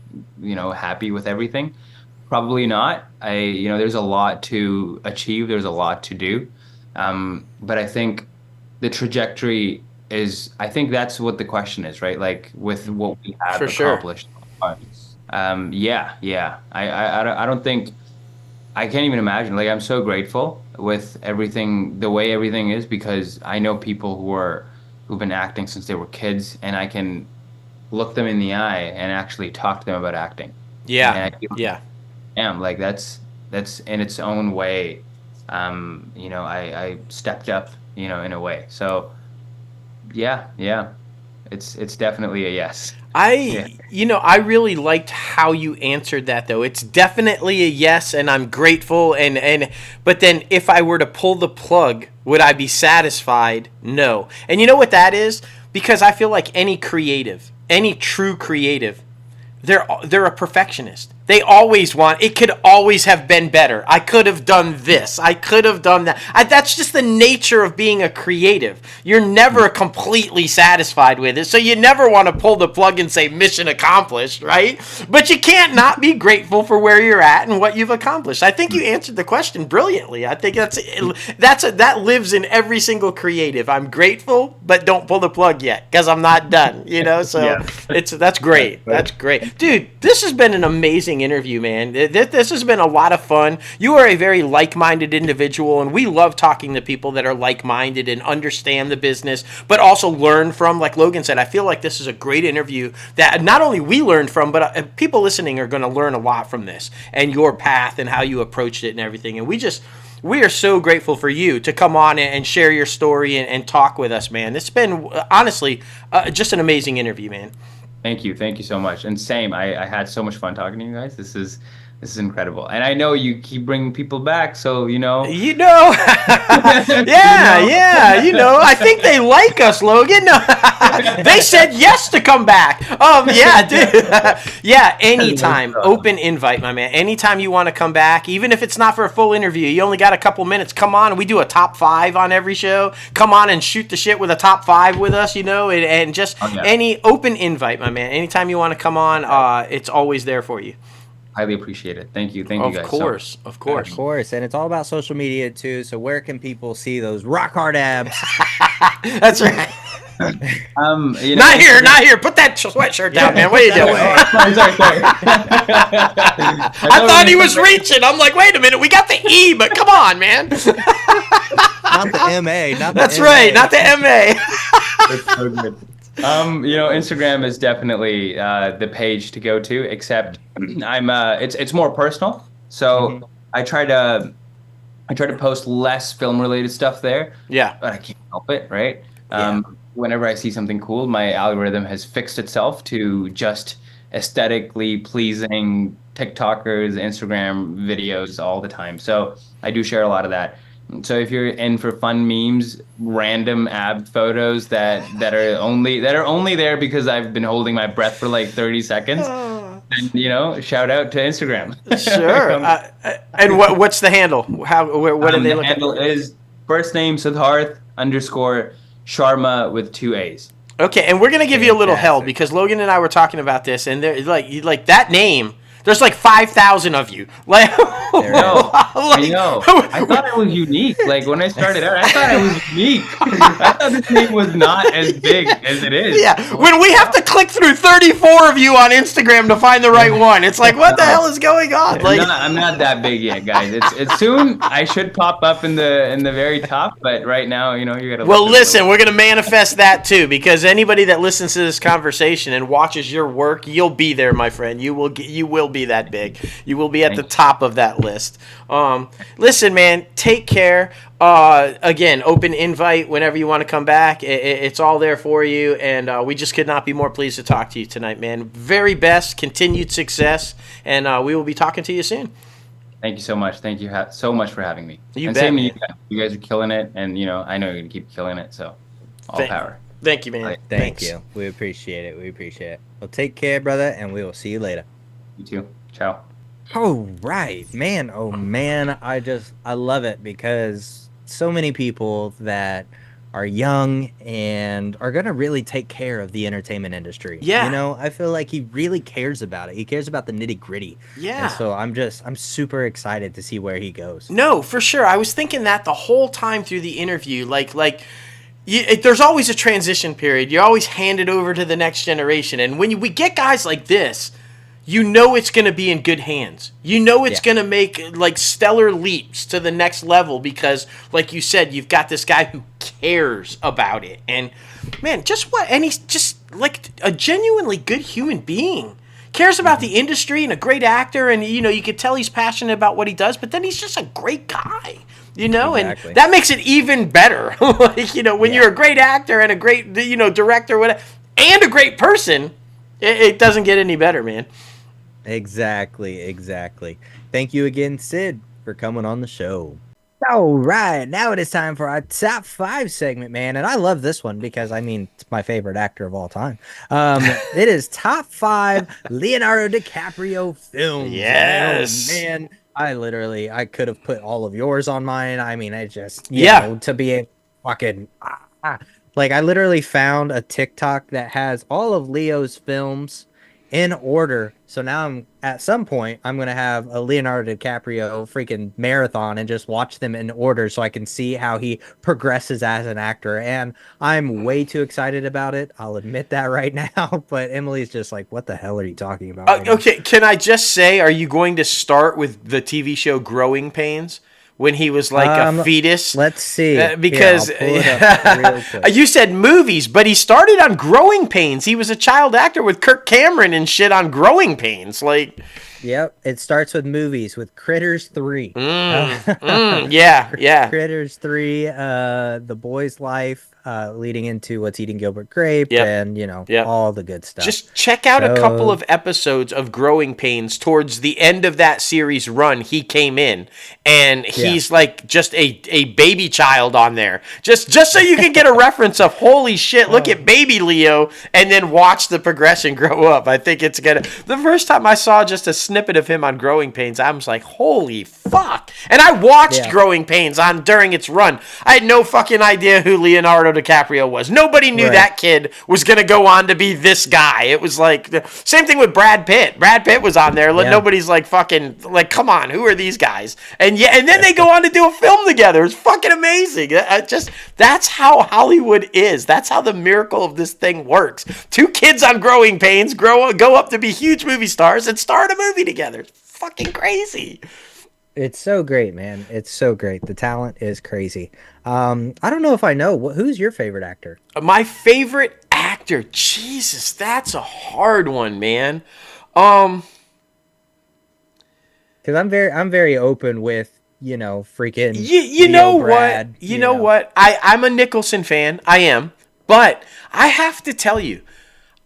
happy with everything? Probably not. There's a lot to achieve. There's a lot to do, but I think the trajectory is, I think that's what the question is, right? Like with what we have accomplished. Sure. I don't think, I can't even imagine. Like, I'm so grateful with everything, the way everything is, because I know people who've been acting since they were kids, and I can look them in the eye and actually talk to them about acting. Yeah. Like, that's in its own way I stepped up, in a way. So yeah, it's definitely a yes. Yeah. I really liked how you answered that, though. It's definitely a yes, and I'm grateful. But then if I were to pull the plug, would I be satisfied? No. And you know what that is? Because I feel like any creative, any true creative, they're a perfectionist. They always want, it could always have been better. I could have done this. I could have done that. That's just the nature of being a creative. You're never completely satisfied with it. So you never want to pull the plug and say mission accomplished, right? But you can't not be grateful for where you're at and what you've accomplished. I think you answered the question brilliantly. I think that lives in every single creative. I'm grateful, but don't pull the plug yet because I'm not done, So Yeah. that's great. That's great. Dude, this has been an amazing interview, man. This has been a lot of fun. You are a very like-minded individual, and we love talking to people that are like-minded and understand the business, but also learn from. Like Logan said, I feel like this is a great interview that not only we learned from, but people listening are going to learn a lot from this and your path and how you approached it and everything. And we are so grateful for you to come on and share your story and talk with us, man. It's been, honestly, just an amazing interview, man. Thank you so much. And same, I had so much fun talking to you guys. This is incredible, and I know you keep bringing people back, so yeah, I think they like us, Logan. They said yes to come back. Yeah, dude. Yeah, anytime. Open invite, my man. Anytime you want to come back, even if it's not for a full interview, you only got a couple minutes, come on. We do a top 5 on every show. Come on and shoot the shit with a top 5 with us, and just any open invite, my man. Anytime you want to come on, it's always there for you. Highly appreciate it. Thank you guys. Of course. And it's all about social media too. So where can people see those rock hard abs? That's right. Not here. Put that sweatshirt down, man. What are you doing? Sorry. I thought he was reaching. I'm like, wait a minute. We got the E, but come on, man. Not the MA. That's right. Not the MA. That's so good. Instagram is definitely the page to go to, except I'm it's more personal. So I try to post less film related stuff there. Yeah. But I can't help it, right? Whenever I see something cool, my algorithm has fixed itself to just aesthetically pleasing TikTokers, Instagram videos all the time. So I do share a lot of that. So if you're in for fun memes, random ab photos that are only there because I've been holding my breath for like 30 seconds, then shout out to Instagram. Sure. And what's the handle? What are they the looking? handle is first name Siddharth _Sharma with 2 A's. Okay, and we're gonna give you a little hell because Logan and I were talking about this, and they're like that name. There's like 5,000 of you. Like, I know. I thought it was unique. Like when I started out, I thought it was unique. I thought this name was not as big as it is. Yeah. When we have to click through 34 of you on Instagram to find the right one, it's like, what the hell is going on? Like, I'm not that big yet, guys. It's soon. I should pop up in the very top, but right now, you gotta. Well, listen, we're gonna manifest that too, because anybody that listens to this conversation and watches your work, you'll be there, my friend. You will be that big. You will be at the top of that list. Listen, man, take care. Again, open invite whenever you want to come back. It's all there for you, and we just could not be more pleased to talk to you tonight, man. Very best, continued success, and we will be talking to you soon. Thank you so much. Thank you so much for having me. You and bet. Same to you guys. You guys are killing it, and I know you're gonna keep killing it. So, all power. Thank you, man. Thank you. We appreciate it. Well, take care, brother, and we will see you later. You too. Ciao. Oh, right, man. Oh, man. I love it because so many people that are young and are going to really take care of the entertainment industry. Yeah. I feel like he really cares about it. He cares about the nitty gritty. Yeah. And so I'm super excited to see where he goes. No, for sure. I was thinking that the whole time through the interview, there's always a transition period. You're always handed over to the next generation. And when we get guys like this, it's going to be in good hands. It's going to make stellar leaps to the next level because, like you said, you've got this guy who cares about it. And, man, he's just like a genuinely good human being. cares about the industry and a great actor, and you could tell he's passionate about what he does, but then he's just a great guy. Exactly. And that makes it even better. When you're a great actor and a great, director, whatever, and a great person, it doesn't get any better, man. Exactly. Thank you again, Sid, for coming on the show. All right, now it is time for our top 5 segment, man. And I love this one because, it's my favorite actor of all time. It is top 5 Leonardo DiCaprio films. Yes. Man, I could have put all of yours on mine. I just, to be a fucking, like, I literally found a TikTok that has all of Leo's films in order. So now at some point I'm going to have a Leonardo DiCaprio freaking marathon and just watch them in order so I can see how he progresses as an actor. And I'm way too excited about it. I'll admit that right now. But Emily's just like, what the hell are you talking about? Right okay. Can I just say, are you going to start with the TV show Growing Pains? When he was like a fetus. Let's see. Because real quick. You said movies, but he started on Growing Pains. He was a child actor with Kirk Cameron and shit on Growing Pains. Like, yep, it starts with movies with Critters 3. Yeah. Critters 3, The Boy's Life, leading into What's Eating Gilbert Grape, and all the good stuff. Just check out a couple of episodes of Growing Pains. Towards the end of that series run, he came in, and he's like just a baby child on there. Just so you can get a reference of, holy shit, look at baby Leo, and then watch the progression grow up. I think it's gonna. The first time I saw just a snippet of him on Growing Pains, I was like, holy fuck. And I watched Growing Pains during its run. I had no fucking idea who Leonardo DiCaprio was. Nobody knew that kid was going to go on to be this guy. It was like, same thing with Brad Pitt. Brad Pitt was on there. Nobody's like, fucking, like, come on, who are these guys? And then they go on to do a film together. It's fucking amazing. That's how Hollywood is. That's how the miracle of this thing works. 2 kids on Growing Pains go up to be huge movie stars and star in a movie together. It's fucking crazy. It's so great, man. It's so great. The talent is crazy. I don't know if I know. Who's your favorite actor? My favorite actor? Jesus, that's a hard one, man. Because I'm very open with, freaking you know Brad, what? You know what? I'm a Nicholson fan. I am. But I have to tell you,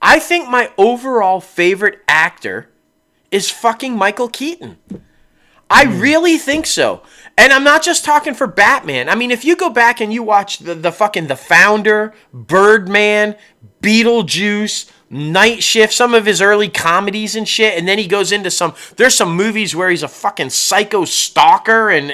I think my overall favorite actor is fucking Michael Keaton. I really think so. And I'm not just talking for Batman. If you go back and you watch the Founder, Birdman, Beetlejuice, Night Shift, some of his early comedies and shit, and then he goes into there's some movies where he's a fucking psycho stalker and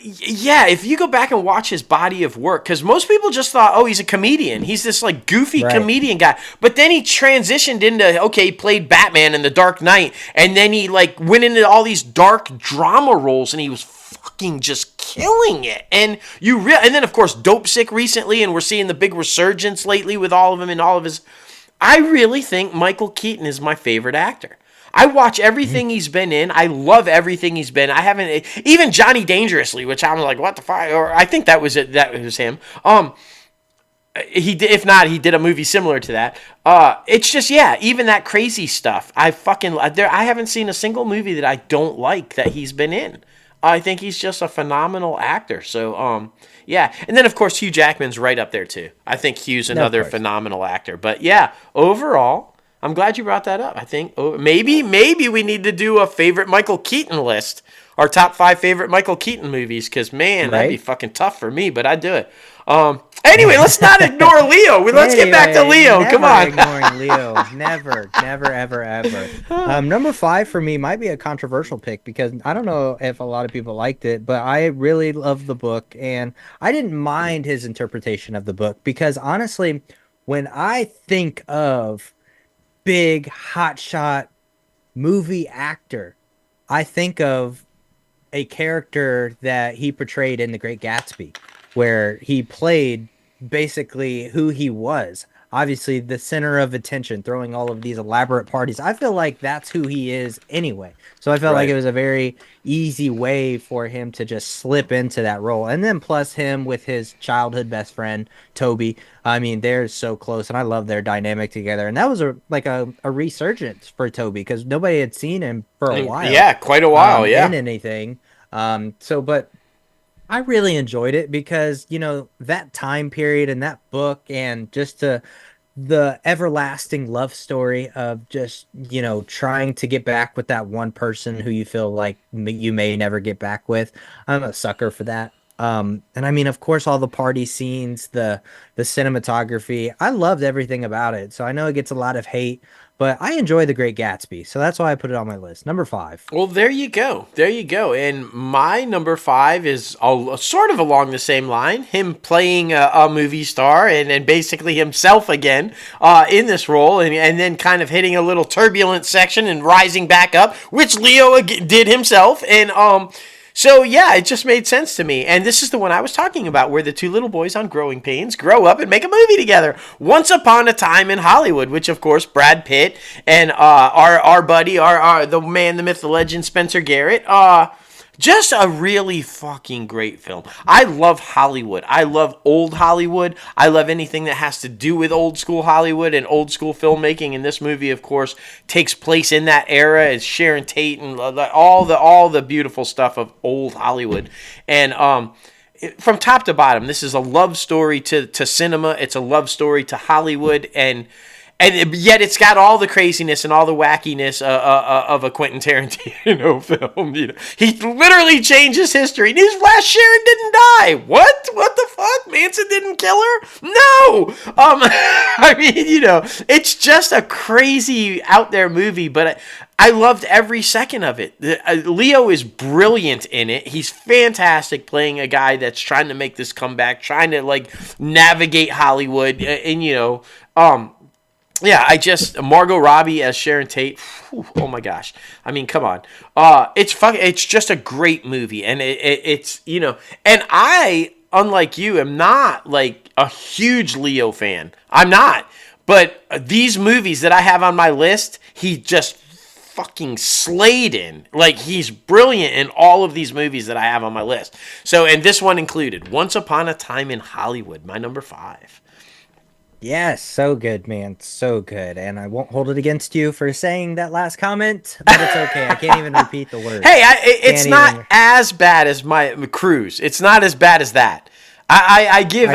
if you go back and watch his body of work, because most people just thought, oh, he's a comedian. He's this like goofy comedian guy. But then he transitioned into, he played Batman in The Dark Knight, and then he like went into all these dark drama roles, and he was fucking just killing it. And and then of course Dope Sick recently, and we're seeing the big resurgence lately with all of him and all of his. I really think Michael Keaton is my favorite actor. I watch everything he's been in. I love everything he's been. I haven't even Johnny Dangerously, which I'm like, what the fuck? Or I think that was it. That was him. He did. If not, he did a movie similar to that. It's just even that crazy stuff. I haven't seen a single movie that I don't like that he's been in. I think he's just a phenomenal actor. So and then of course Hugh Jackman's right up there too. I think Hugh's another phenomenal actor. But overall. I'm glad you brought that up. I think maybe we need to do a favorite Michael Keaton list. Our top 5 favorite Michael Keaton movies, because, man, that'd be fucking tough for me, but I'd do it. Anyway, let's not ignore Leo. Let's get back to Leo. Come on. Ignoring Leo. Never, ever. Number 5 for me might be a controversial pick, because I don't know if a lot of people liked it, but I really love the book, and I didn't mind his interpretation of the book, because honestly, when I think of big hotshot movie actor, I think of a character that he portrayed in The Great Gatsby, where he played basically who he was. obviously the center of attention, throwing all of these elaborate parties. I feel like that's who he is anyway. So I felt like Right. it was a very easy way for him to just slip into that role. And then plus him with his childhood best friend, Toby. I mean, they're so close and I love their dynamic together. And that was a resurgence for Toby because nobody had seen him for a while. Yeah, quite a while, yeah. In anything. But I really enjoyed it because, that time period and that book and just the everlasting love story of just, trying to get back with that one person who you feel like you may never get back with. I'm a sucker for that. And I mean, of course, all the party scenes, the cinematography, I loved everything about it. So I know it gets a lot of hate, but I enjoy The Great Gatsby. So that's why I put it on my list. Number 5. Well, there you go. There you go. And my number 5 is sort of along the same line. Him playing a movie star and basically himself again in this role and then kind of hitting a little turbulent section and rising back up, which Leo did himself. And so, yeah, it just made sense to me. And this is the one I was talking about where the two little boys on Growing Pains grow up and make a movie together. Once Upon a Time in Hollywood, which, of course, Brad Pitt and our buddy, the man, the myth, the legend, Spencer Garrett, just a really fucking great film. I love Hollywood. I love old Hollywood. I love anything that has to do with old school Hollywood and old school filmmaking. And this movie, of course, takes place in that era. It's Sharon Tate and all the beautiful stuff of old Hollywood. And from top to bottom, this is a love story to cinema. It's a love story to Hollywood, and yet it's got all the craziness and all the wackiness of a Quentin Tarantino film. He literally changes history. Newsflash: Sharon didn't die. What? What the fuck? Manson didn't kill her? No. I mean, it's just a crazy out there movie, but I loved every second of it. Leo is brilliant in it. He's fantastic playing a guy that's trying to make this comeback, trying to navigate Hollywood, yeah, Margot Robbie as Sharon Tate. Whew, oh my gosh! I mean, come on. It's just a great movie, and it's and I, unlike you, am not like a huge Leo fan. I'm not. But these movies that I have on my list, he just fucking slayed in. Like, he's brilliant in all of these movies that I have on my list. So, and this one included. Once Upon a Time in Hollywood, my number 5. Yes, so good, man. So good. And I won't hold it against you for saying that last comment, but it's okay. I can't even repeat the words. Hey, it's not as bad as my Cruise. It's not as bad as that. I give.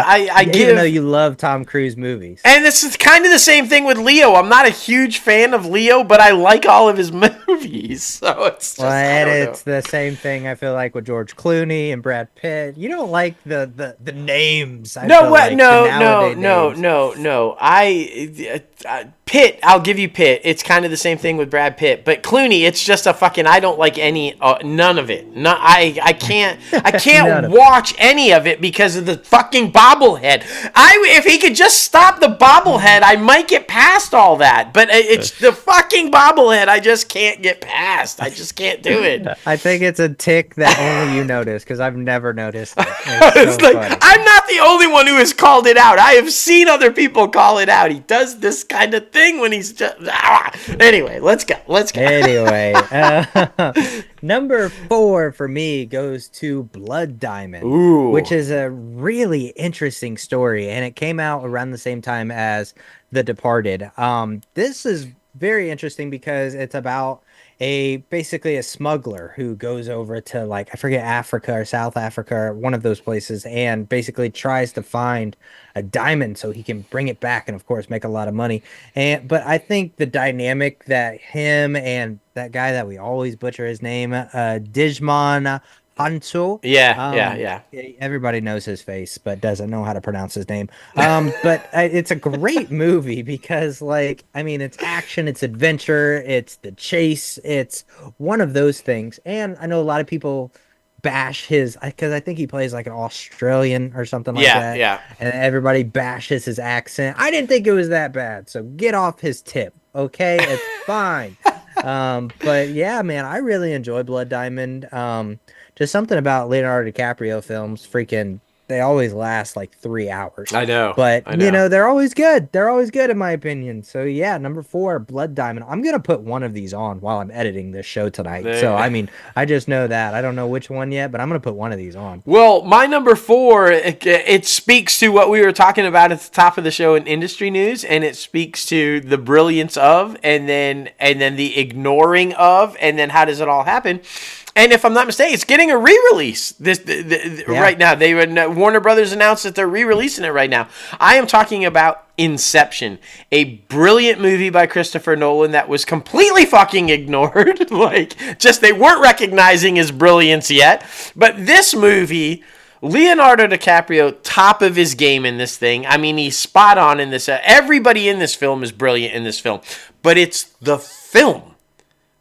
Even though you love Tom Cruise movies. And this is kind of the same thing with Leo. I'm not a huge fan of Leo, but I like all of his movies. So it's just, it's the same thing I feel like with George Clooney and Brad Pitt. You don't like the names. No. Pitt, I'll give you Pitt. It's kind of the same thing with Brad Pitt, but Clooney, it's just a fucking. I don't like none of it. I can't watch any of it because of the fucking bobblehead. If he could just stop the bobblehead, I might get past all that. But it's the fucking bobblehead. I just can't get past. I just can't do it. I think it's a tick that only you notice because I've never noticed it. It's like, I'm not the only one who has called it out. I have seen other people call it out. He does this kind of thing when he's just anyway, let's go anyway. Number 4 for me goes to Blood Diamond. Ooh. Which is a really interesting story, and it came out around the same time as The Departed. This is very interesting because it's about basically a smuggler who goes over to I forget, Africa or South Africa or one of those places, and basically tries to find a diamond so he can bring it back and of course make a lot of money. But I think the dynamic that him and that guy that we always butcher his name, Dijman Hanso. Yeah. Everybody knows his face, but doesn't know how to pronounce his name. But it's a great movie because, it's action, it's adventure, it's the chase, it's one of those things. And I know a lot of people bash because I think he plays like an Australian or something like that. Yeah. And everybody bashes his accent. I didn't think it was that bad, so get off his tip, okay? It's fine. But yeah, man, I really enjoy Blood Diamond. Just something about Leonardo DiCaprio films freaking they always last like 3 hours. I know. But, I know. you know, they're always good. They're always good in my opinion. So, yeah, number 4, Blood Diamond. I'm going to put one of these on while I'm editing this show tonight. So, I mean, I just know that. I don't know which one yet, but I'm going to put one of these on. Well, my number 4, it speaks to what we were talking about at the top of the show in industry news, and it speaks to the brilliance of, and then the ignoring of, and then how does it all happen? And if I'm not mistaken, it's getting a re-release right now. Warner Brothers announced that they're re-releasing it right now. I am talking about Inception, a brilliant movie by Christopher Nolan that was completely fucking ignored. They weren't recognizing his brilliance yet. But this movie, Leonardo DiCaprio, top of his game in this thing. I mean, he's spot on in this. Everybody in this film is brilliant in this film. But it's the film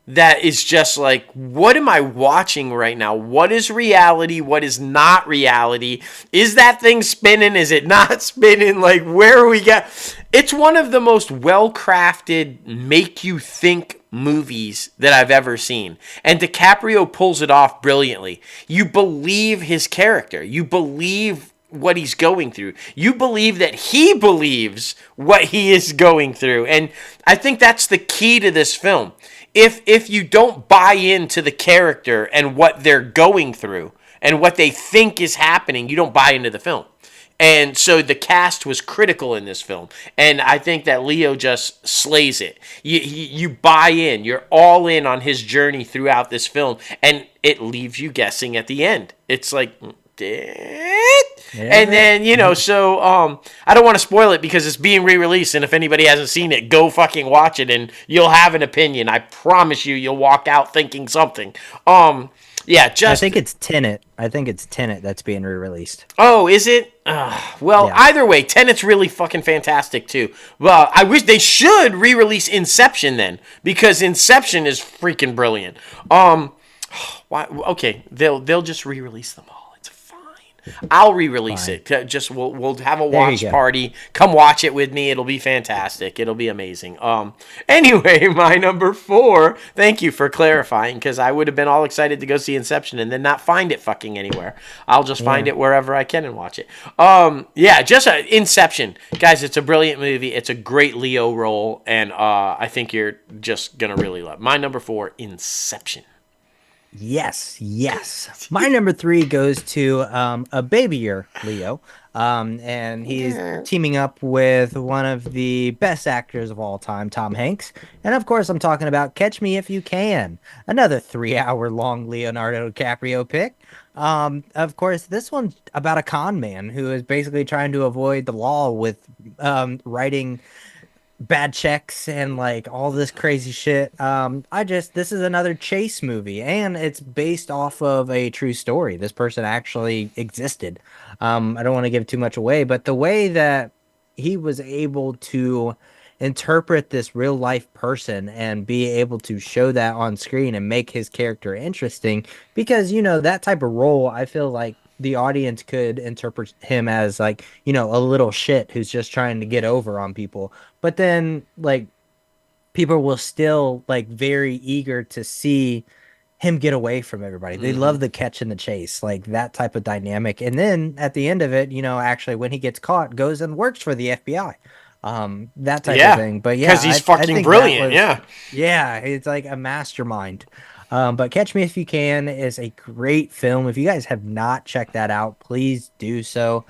that is just like, what am I watching right now? What is reality? What is not reality? Is that thing spinning? Is it not spinning? Like, where are we at? It's one of the most well-crafted, make-you-think movies that I've ever seen. And DiCaprio pulls it off brilliantly. You believe his character. You believe what he's going through. You believe that he believes what he is going through. And I think that's the key to this film. If you don't buy into the character and what they're going through and what they think is happening, you don't buy into the film. And so the cast was critical in this film. And I think that Leo just slays it. You buy in. You're all in on his journey throughout this film. And it leaves you guessing at the end. It's like, and then, you know, so I don't want to spoil it because it's being re-released, and if anybody hasn't seen it, go fucking watch it and you'll have an opinion. I promise you'll walk out thinking something. I think it's Tenet. That's being re-released. Oh, is it? Either way, Tenet's really fucking fantastic too. Well, I wish they should re-release Inception then, because Inception is freaking brilliant. Why? Okay, they'll just re-release them all. I'll re-release it. Just we'll have a watch party. Come watch it with me. It'll be fantastic. It'll be amazing. Anyway, my number 4. Thank you for clarifying, because I would have been all excited to go see Inception and then not find it fucking anywhere. I'll just find it wherever I can and watch it. Inception, guys. It's a brilliant movie. It's a great Leo role, and I think you're just gonna really love it. My number 4, Inception. Yes. My number 3 goes to a babyier Leo, and he's teaming up with one of the best actors of all time, Tom Hanks. And of course, I'm talking about Catch Me If You Can, another 3-hour-long Leonardo DiCaprio pick. Of course, this one's about a con man who is basically trying to avoid the law with writing bad checks and like all this crazy shit. This is another chase movie, and it's based off of a true story. This person actually existed. I don't want to give too much away, but the way that he was able to interpret this real life person and be able to show that on screen and make his character interesting, because, you know, that type of role, I feel like the audience could interpret him as like, you know, a little shit who's just trying to get over on people. But then like people will still like very eager to see him get away from everybody. They love the catch and the chase, like that type of dynamic. And then at the end of it, you know, actually when he gets caught, goes and works for the FBI. That type of thing. But yeah, because he's fucking brilliant. Yeah, it's like a mastermind. But Catch Me If You Can is a great film. If you guys have not checked that out, please do so.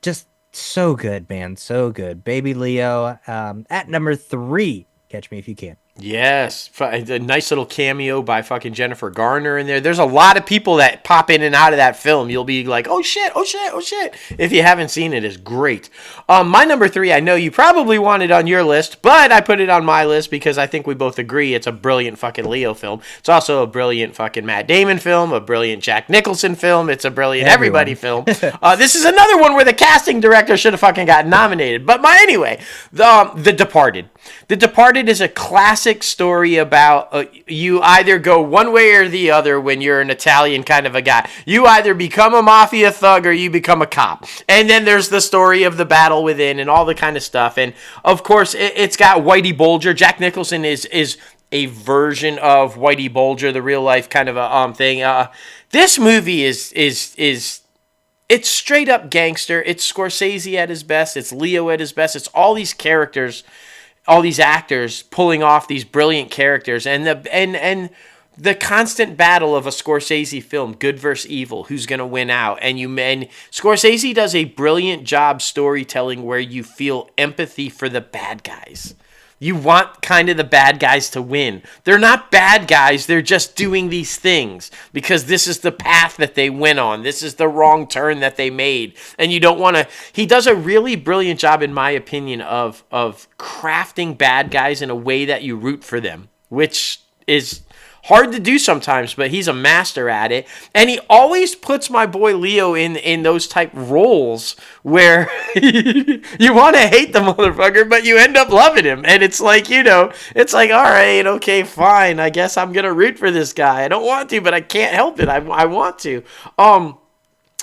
Just so good, man. So good. Baby Leo, at number 3, Catch Me If You Can. Yes, a nice little cameo by fucking Jennifer Garner in there. There's a lot of people that pop in and out of that film. You'll be like, oh shit. If you haven't seen it, it's great. My number 3, I know you probably wanted on your list, but I put it on my list because I think we both agree it's a brilliant fucking Leo film. It's also a brilliant fucking Matt Damon film, a brilliant Jack Nicholson film. It's a brilliant everybody film. This is another one where the casting director should have fucking gotten nominated. But anyway, The Departed. The Departed is a classic story about you either go one way or the other when you're an Italian kind of a guy. You either become a mafia thug or you become a cop. And then there's the story of the battle within and all the kind of stuff. And of course, it's got Whitey Bulger. Jack Nicholson is a version of Whitey Bulger, the real life kind of a thing. This movie is it's straight up gangster. It's Scorsese at his best. It's Leo at his best. It's all these characters, all these actors pulling off these brilliant characters, and the constant battle of a Scorsese film, good versus evil, who's going to win out. And Scorsese does a brilliant job storytelling where you feel empathy for the bad guys. You want kind of the bad guys to win. They're not bad guys. They're just doing these things because this is the path that they went on. This is the wrong turn that they made. And you don't want to... He does a really brilliant job, in my opinion, of crafting bad guys in a way that you root for them, which is hard to do sometimes, but he's a master at it. And he always puts my boy Leo in those type roles where you want to hate the motherfucker, but you end up loving him. And it's like, it's like, all right, okay, fine. I guess I'm going to root for this guy. I don't want to, but I can't help it. I want to.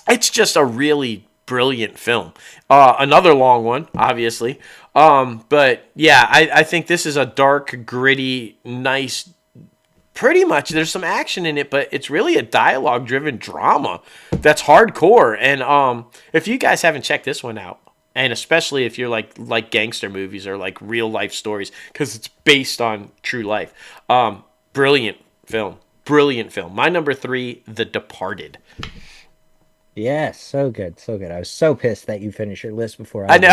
It's just a really brilliant film. Another long one, obviously. But yeah, I think this is a dark, gritty, nice, pretty much, there's some action in it, but it's really a dialogue-driven drama that's hardcore. And if you guys haven't checked this one out, and especially if you're like gangster movies or like real-life stories, because it's based on true life, brilliant film. My number 3, The Departed. Yes, so good. I was so pissed that you finished your list before I know.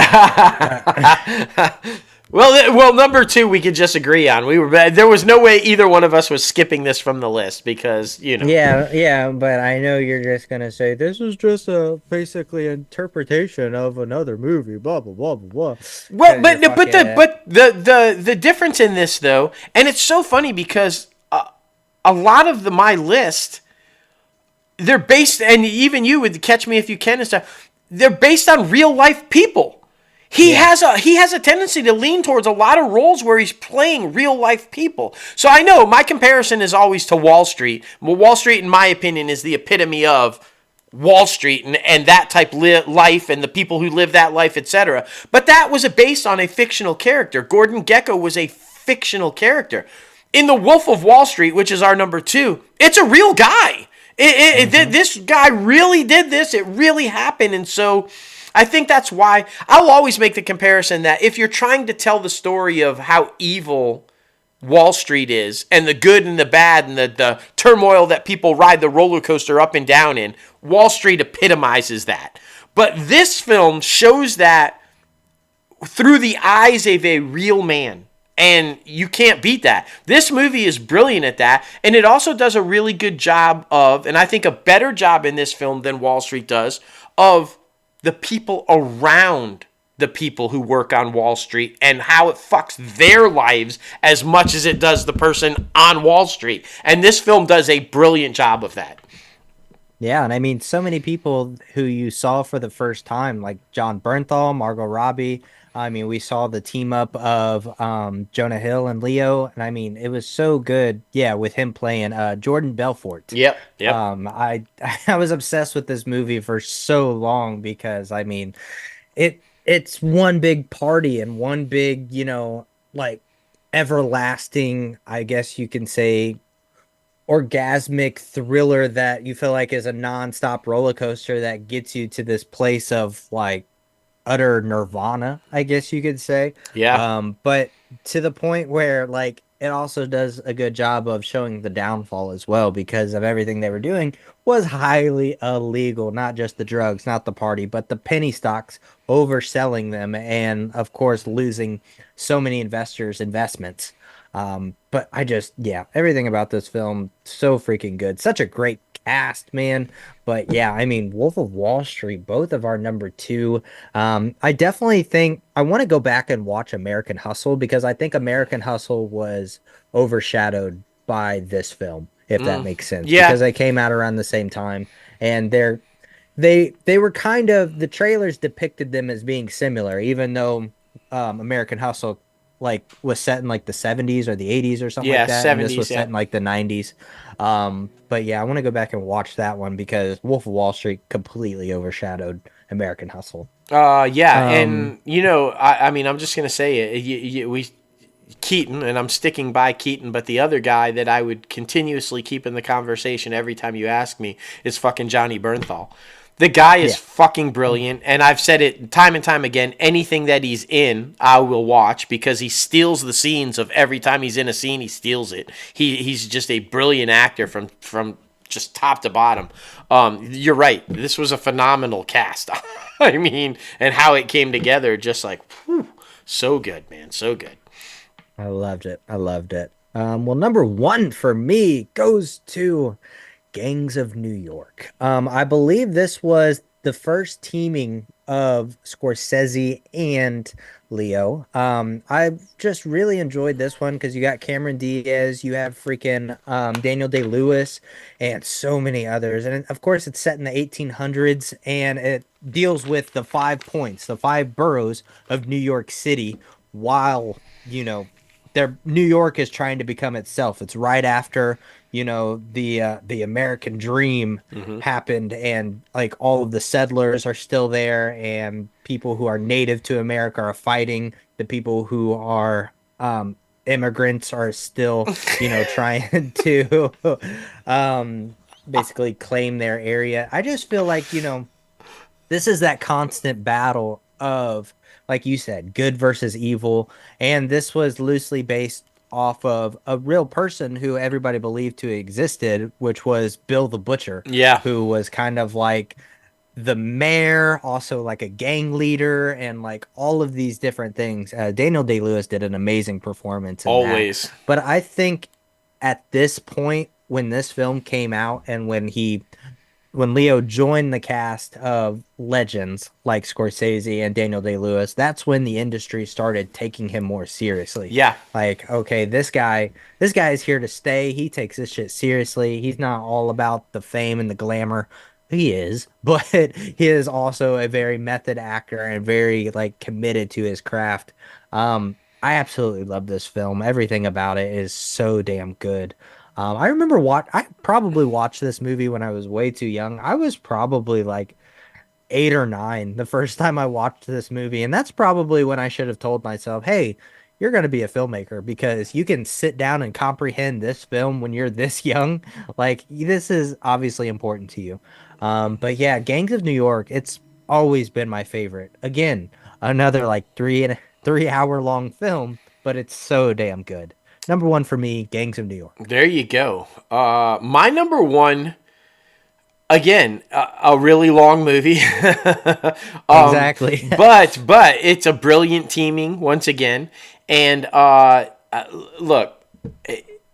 Well, number 2 we could just agree on. There was no way either one of us was skipping this from the list because, Yeah, but I know you're just gonna say this is just a basically interpretation of another movie. Blah blah blah blah blah. Well, but the difference in this though, and it's so funny because a lot of my list, they're based, and even you would Catch Me If You Can and stuff. They're based on real life people. He has a tendency to lean towards a lot of roles where he's playing real life people. So I know my comparison is always to Wall Street. Well, Wall Street, in my opinion, is the epitome of Wall Street and that type life and the people who live that life, etc. But that was based on a fictional character. Gordon Gekko was a fictional character. In The Wolf of Wall Street, which is our number 2, it's a real guy. This guy really did this. It really happened. And so I think that's why I'll always make the comparison that if you're trying to tell the story of how evil Wall Street is and the good and the bad and the turmoil that people ride the roller coaster up and down in, Wall Street epitomizes that. But this film shows that through the eyes of a real man. And you can't beat that. This movie is brilliant at that. And it also does a really good job of, and I think a better job in this film than Wall Street does, of the people around the people who work on Wall Street and how it fucks their lives as much as it does the person on Wall Street. And this film does a brilliant job of that. Yeah, and I mean, so many people who you saw for the first time, like John Bernthal, Margot Robbie. I mean, we saw the team up of Jonah Hill and Leo, and I mean, it was so good. Yeah, with him playing Jordan Belfort. Yep. I was obsessed with this movie for so long because I mean, it's one big party and one big, like everlasting, I guess you can say, orgasmic thriller that you feel like is a nonstop roller coaster that gets you to this place of like utter nirvana, I guess you could say. Yeah. But to the point where like it also does a good job of showing the downfall as well, because of everything they were doing was highly illegal, not just the drugs, not the party, but the penny stocks, overselling them, and of course losing so many investments. But everything about this film, so freaking good. Such a great cast, man. But yeah, I mean, Wolf of Wall Street, both of our number 2. I definitely think I want to go back and watch American Hustle, because I think American Hustle was overshadowed by this film, if that makes sense. Yeah. Because they came out around the same time, and they were kind of, the trailers depicted them as being similar, even though American Hustle was set in like the 70s or the 80s or something like that. 70s, and this was set in like the 90s. But yeah, I want to go back and watch that one because Wolf of Wall Street completely overshadowed American Hustle. And I mean, I'm just gonna say it. Keaton, and I'm sticking by Keaton, but the other guy that I would continuously keep in the conversation every time you ask me is fucking Johnny Bernthal. The guy is fucking brilliant, and I've said it time and time again. Anything that he's in, I will watch because he steals the scenes of every time he's in a scene. He steals it. He's just a brilliant actor from just top to bottom. You're right. This was a phenomenal cast. I mean, and how it came together, just like, whew, so good, man, so good. I loved it. Well, number one for me goes to Gangs of New York. I believe this was the first teaming of Scorsese and Leo. I just really enjoyed this one because you got Cameron Diaz, you have freaking Daniel Day-Lewis, and so many others. And of course, it's set in the 1800s, and it deals with the 5 points, the 5 boroughs of New York City, while, you know, New York is trying to become itself. It's right after, you know, the American dream happened, and like all of the settlers are still there, and people who are native to America are fighting. The people who are immigrants are still, you know, trying to basically claim their area. I just feel like, you know, this is that constant battle of, like you said, good versus evil. And this was loosely based off of a real person who everybody believed to existed, which was Bill the Butcher. Yeah. Who was kind of like the mayor, also like a gang leader, and like all of these different things. Daniel Day-Lewis did an amazing performance in Always. that. But I think at this point, when this film came out and when Leo joined the cast of legends like Scorsese and Daniel Day-Lewis, that's when the industry started taking him more seriously. Yeah. Like, okay, this guy is here to stay. He takes this shit seriously. He's not all about the fame and the glamour. He is, but he is also a very method actor and very like committed to his craft. I absolutely love this film. Everything about it is so damn good. I remember I probably watched this movie when I was way too young. I was probably like 8 or 9 the first time I watched this movie. And that's probably when I should have told myself, hey, you're going to be a filmmaker because you can sit down and comprehend this film when you're this young. Like, this is obviously important to you. But yeah, Gangs of New York, it's always been my favorite. Again, another like 3 hour long film, but it's so damn good. Number one for me, Gangs of New York. There you go. My number one, again, a really long movie. Exactly. but it's a brilliant teaming once again. And look,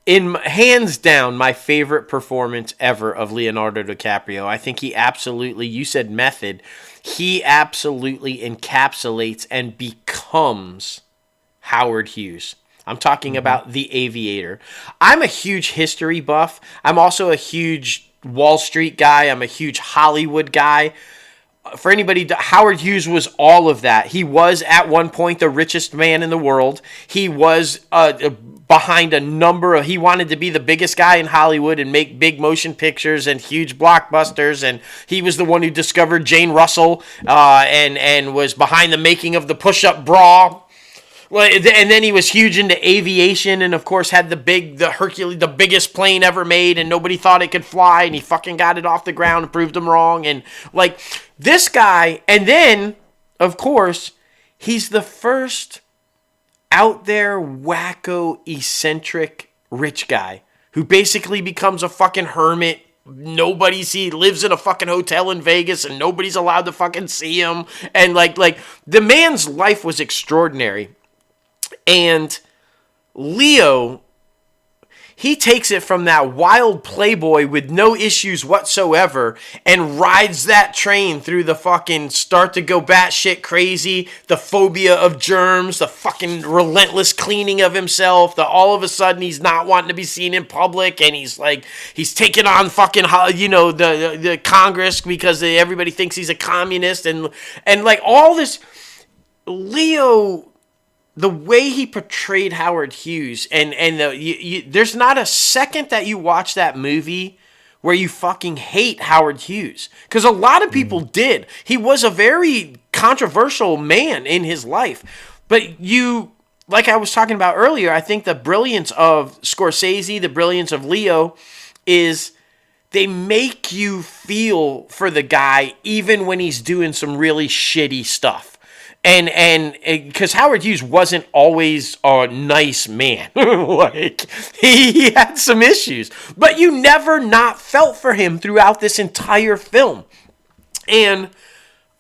hands down, my favorite performance ever of Leonardo DiCaprio. I think he absolutely, you said method, he absolutely encapsulates and becomes Howard Hughes. I'm talking about The Aviator. I'm a huge history buff. I'm also a huge Wall Street guy. I'm a huge Hollywood guy. For anybody, Howard Hughes was all of that. He was at one point the richest man in the world. He was behind a number of, he wanted to be the biggest guy in Hollywood and make big motion pictures and huge blockbusters. And he was the one who discovered Jane Russell and was behind the making of the push-up bra. Well, and then he was huge into aviation, and of course had the biggest plane ever made, and nobody thought it could fly, and he fucking got it off the ground and proved them wrong. And like this guy, and then of course he's the first out there wacko eccentric rich guy who basically becomes a fucking hermit. He lives in a fucking hotel in Vegas, and nobody's allowed to fucking see him. And like the man's life was extraordinary. And Leo, he takes it from that wild playboy with no issues whatsoever and rides that train through the fucking start to go batshit crazy, the phobia of germs, the fucking relentless cleaning of himself, the all of a sudden he's not wanting to be seen in public, and he's taking on fucking, you know, the Congress because everybody thinks he's a communist, and like all this. Leo, the way he portrayed Howard Hughes, and there's not a second that you watch that movie where you fucking hate Howard Hughes. Because a lot of people did. He was a very controversial man in his life. But like I was talking about earlier, I think the brilliance of Scorsese, the brilliance of Leo, is they make you feel for the guy even when he's doing some really shitty stuff. And because Howard Hughes wasn't always a nice man. Like, he had some issues. But you never not felt for him throughout this entire film. And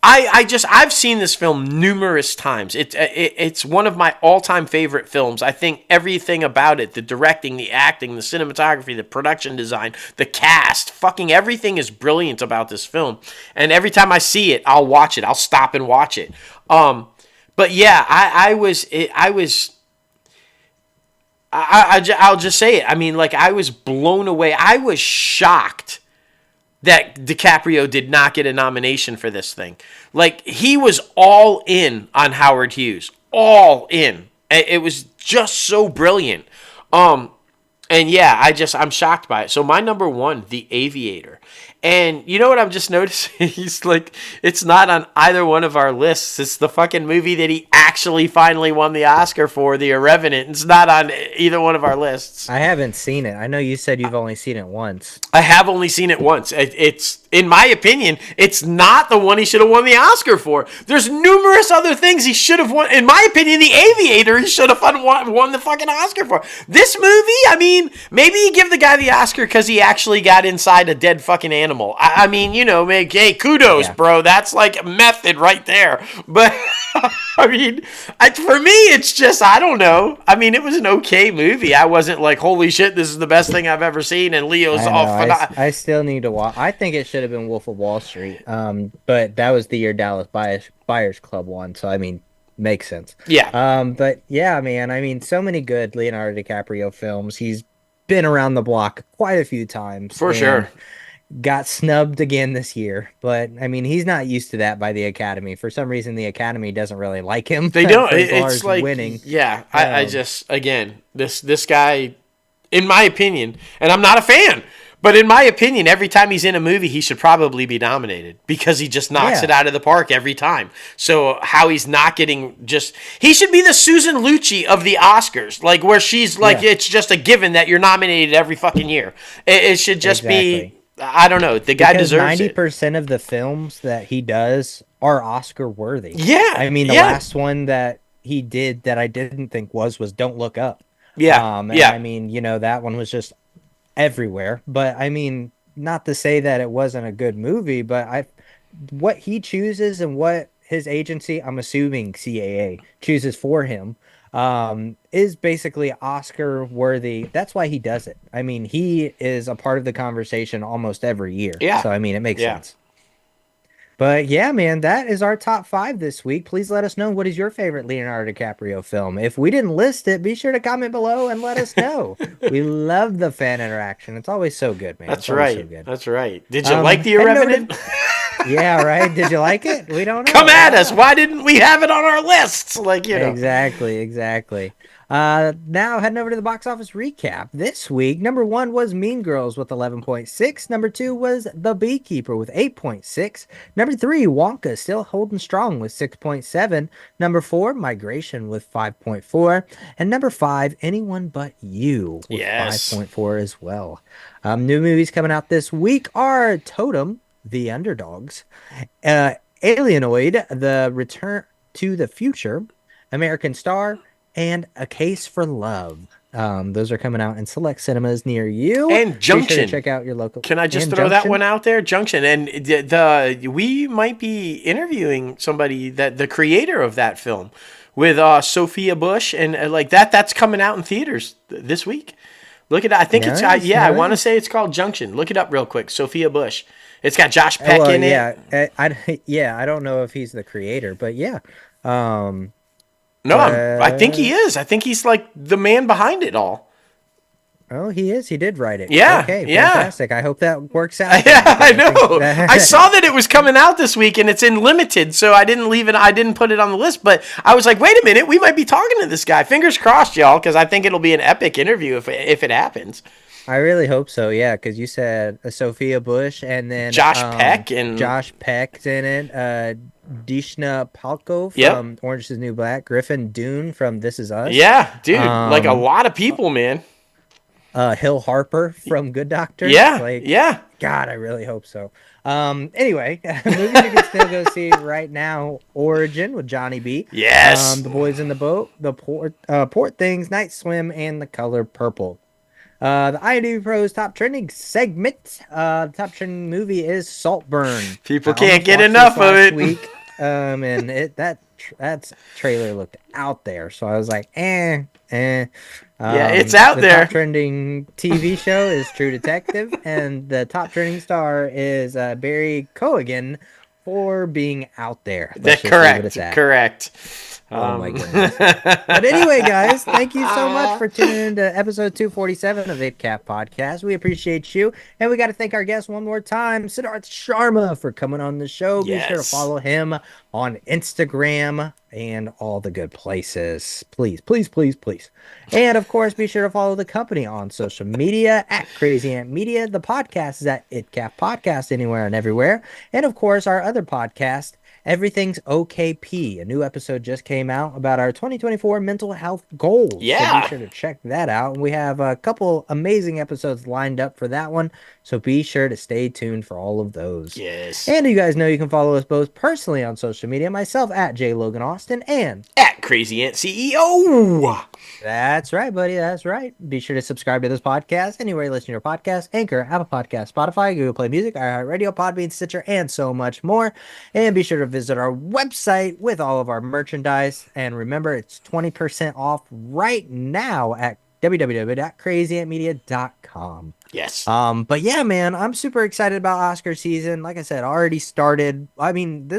I've seen this film numerous times. It's one of my all-time favorite films. I think everything about it, the directing, the acting, the cinematography, the production design, the cast, fucking everything is brilliant about this film. And every time I see it, I'll watch it. I'll stop and watch it. But yeah, I'll just say it. I mean, like, I was blown away. I was shocked that DiCaprio did not get a nomination for this thing. Like, he was all in on Howard Hughes. All in. It was just so brilliant. And yeah, I'm shocked by it. So my number one, The Aviator. And you know what I'm just noticing? He's like, it's not on either one of our lists. It's the fucking movie that he actually finally won the Oscar for, The Revenant. It's not on either one of our lists. I haven't seen it. I know you said you've only seen it once. I have only seen it once. It's, in my opinion, it's not the one he should have won the Oscar for. There's numerous other things he should have won. In my opinion, The Aviator, he should have won the fucking Oscar for. This movie, I mean, maybe you give the guy the Oscar because he actually got inside a dead fucking animal. I mean, you know, hey, kudos, bro. That's like method right there. But, I mean, for me, it's just, I don't know. I mean, it was an okay movie. I wasn't like, holy shit, this is the best thing I've ever seen, and Leo's off. I still need to watch. I think it should have been Wolf of Wall Street. But that was the year Dallas Buyers Club won, so I mean, makes sense. Yeah. But yeah, man, I mean, so many good Leonardo DiCaprio films. He's been around the block quite a few times. For sure. Got snubbed again this year, but I mean, he's not used to that by the Academy. For some reason, the Academy doesn't really like him. They don't. It's like winning. Yeah, I just, again, this guy, in my opinion, and I'm not a fan, but in my opinion, every time he's in a movie, he should probably be nominated because he just knocks it out of the park every time. So how he's not getting he should be the Susan Lucci of the Oscars, like where she's like, it's just a given that you're nominated every fucking year. It should just be. I don't know. The guy deserves 90% of the films that he does are Oscar worthy. Yeah. I mean, the last one that he did that I didn't think was Don't Look Up. Yeah. I mean, you know, that one was just everywhere. But I mean, not to say that it wasn't a good movie, but what he chooses and what his agency, I'm assuming CAA, chooses for him, is basically Oscar worthy. That's why he does it. I mean, he is a part of the conversation almost every year. Yeah. So, I mean, it makes sense. But yeah, man, that is our top 5 this week. Please let us know, what is your favorite Leonardo DiCaprio film? If we didn't list it, be sure to comment below and let us know. We love the fan interaction. It's always so good, man. That's right. So good. That's right. Did you like The Revenant? Yeah, right. Did you like it? We don't know. Come at us. Why didn't we have it on our lists? Like, you know. Exactly. Now heading over to the box office recap. This week, number 1 was Mean Girls with 11.6. Number 2 was The Beekeeper with 8.6. Number 3, Wonka, still holding strong with 6.7. Number 4, Migration with 5.4. And number 5, Anyone But You with 5.4 as well. New movies coming out this week are Totem, The Underdogs, Alienoid, The Return to the Future, American Star, and A Case for Love. Those are coming out in select cinemas near you. And Junction. Be sure to check out your local. Can I just throw that one out there? Junction. And we might be interviewing somebody, the creator of that film, with Sophia Bush, and like that's coming out in theaters this week. Look at it. I think I want to say it's called Junction. Look it up real quick. Sophia Bush. It's got Josh Peck in it. I don't know if he's the creator, but yeah. No, I think he is. I think he's like the man behind it all. Oh, he is. He did write it. Yeah. Okay, fantastic. I hope that works out. Yeah, I know. I saw that it was coming out this week, and it's in limited, so I didn't leave it. I didn't put it on the list, but I was like, wait a minute, we might be talking to this guy. Fingers crossed, y'all, because I think it'll be an epic interview if it happens. I really hope so, yeah, because you said Sophia Bush and then Josh Peck's in it. Dishna Palko from Orange is the New Black, Griffin Dunne from This Is Us. Yeah, dude, like a lot of people, man. Hill Harper from Good Doctor. Yeah, yeah. God, I really hope so. Anyway, movies you can still go see right now: Origin with Johnny B. Yes. The Boys in the Boat, the Port Things, Night Swim, and The Color Purple. The IMDbPro's top trending segment. The top trending movie is Saltburn. People can't get enough of it. Week, and that trailer looked out there, so I was like, eh. Yeah, it's out there. The top trending TV show is True Detective, and the top trending star is Barry Cogan for being out there. That's correct. Correct. Oh my goodness. But anyway, guys, thank you so much for tuning in to episode 247 of ITCAF Podcast. We appreciate you. And we got to thank our guest one more time, Siddharth Sharma, for coming on the show. Yes. Be sure to follow him on Instagram and all the good places. Please, please, please, please. And of course, be sure to follow the company on social media at Crazy Ant Media. The podcast is at ITCAF Podcast anywhere and everywhere. And of course, our other podcast, Everything's OKP. A new episode just came out about our 2024 mental health goals. Yeah. So be sure to check that out. We have a couple amazing episodes lined up for that one. So be sure to stay tuned for all of those. Yes. And you guys know you can follow us both personally on social media. Myself at JLoganAustin and at Crazy Ant CEO. That's right, buddy. That's right. Be sure to subscribe to this podcast anywhere you listen to your podcast: Anchor, Apple Podcast, Spotify, Google Play Music, iHeartRadio, Podbean, Stitcher, and so much more. And be sure to visit our website with all of our merchandise. And remember, it's 20% off right now at www.crazyantmedia.com. Yes. But yeah, man, I'm super excited about Oscar season. Like I said, already started. I mean,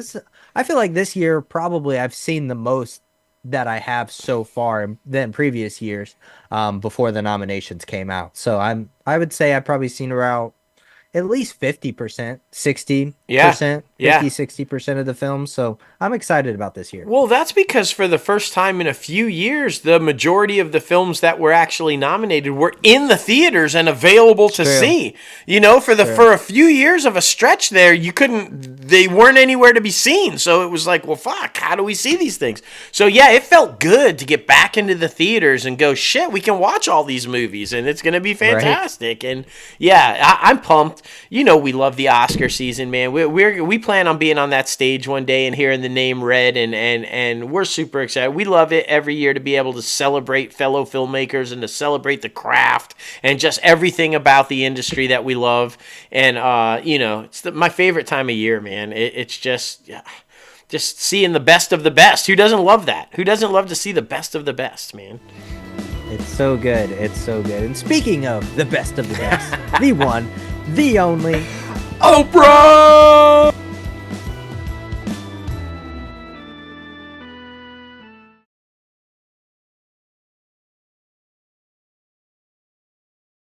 I feel like this year probably I've seen the most that I have so far than previous years, before the nominations came out. So I would say I've probably seen around at least 50%, 60%, 60% of the films. So I'm excited about this year. Well, that's because for the first time in a few years, the majority of the films that were actually nominated were in the theaters and available to see. You know, for a few years of a stretch there, they weren't anywhere to be seen. So it was like, well, fuck, how do we see these things? So yeah, it felt good to get back into the theaters and go, shit, we can watch all these movies and it's going to be fantastic. Right. And yeah, I'm pumped. You know, we love the Oscar season, man. We plan on being on that stage one day and hearing the name read, and we're super excited. We love it every year to be able to celebrate fellow filmmakers and to celebrate the craft and just everything about the industry that we love. And you know, it's my favorite time of year, man. It's just seeing the best of the best. Who doesn't love that? Who doesn't love to see the best of the best, man? It's so good. It's so good. And speaking of the best of the best, the one, the only, Oprah!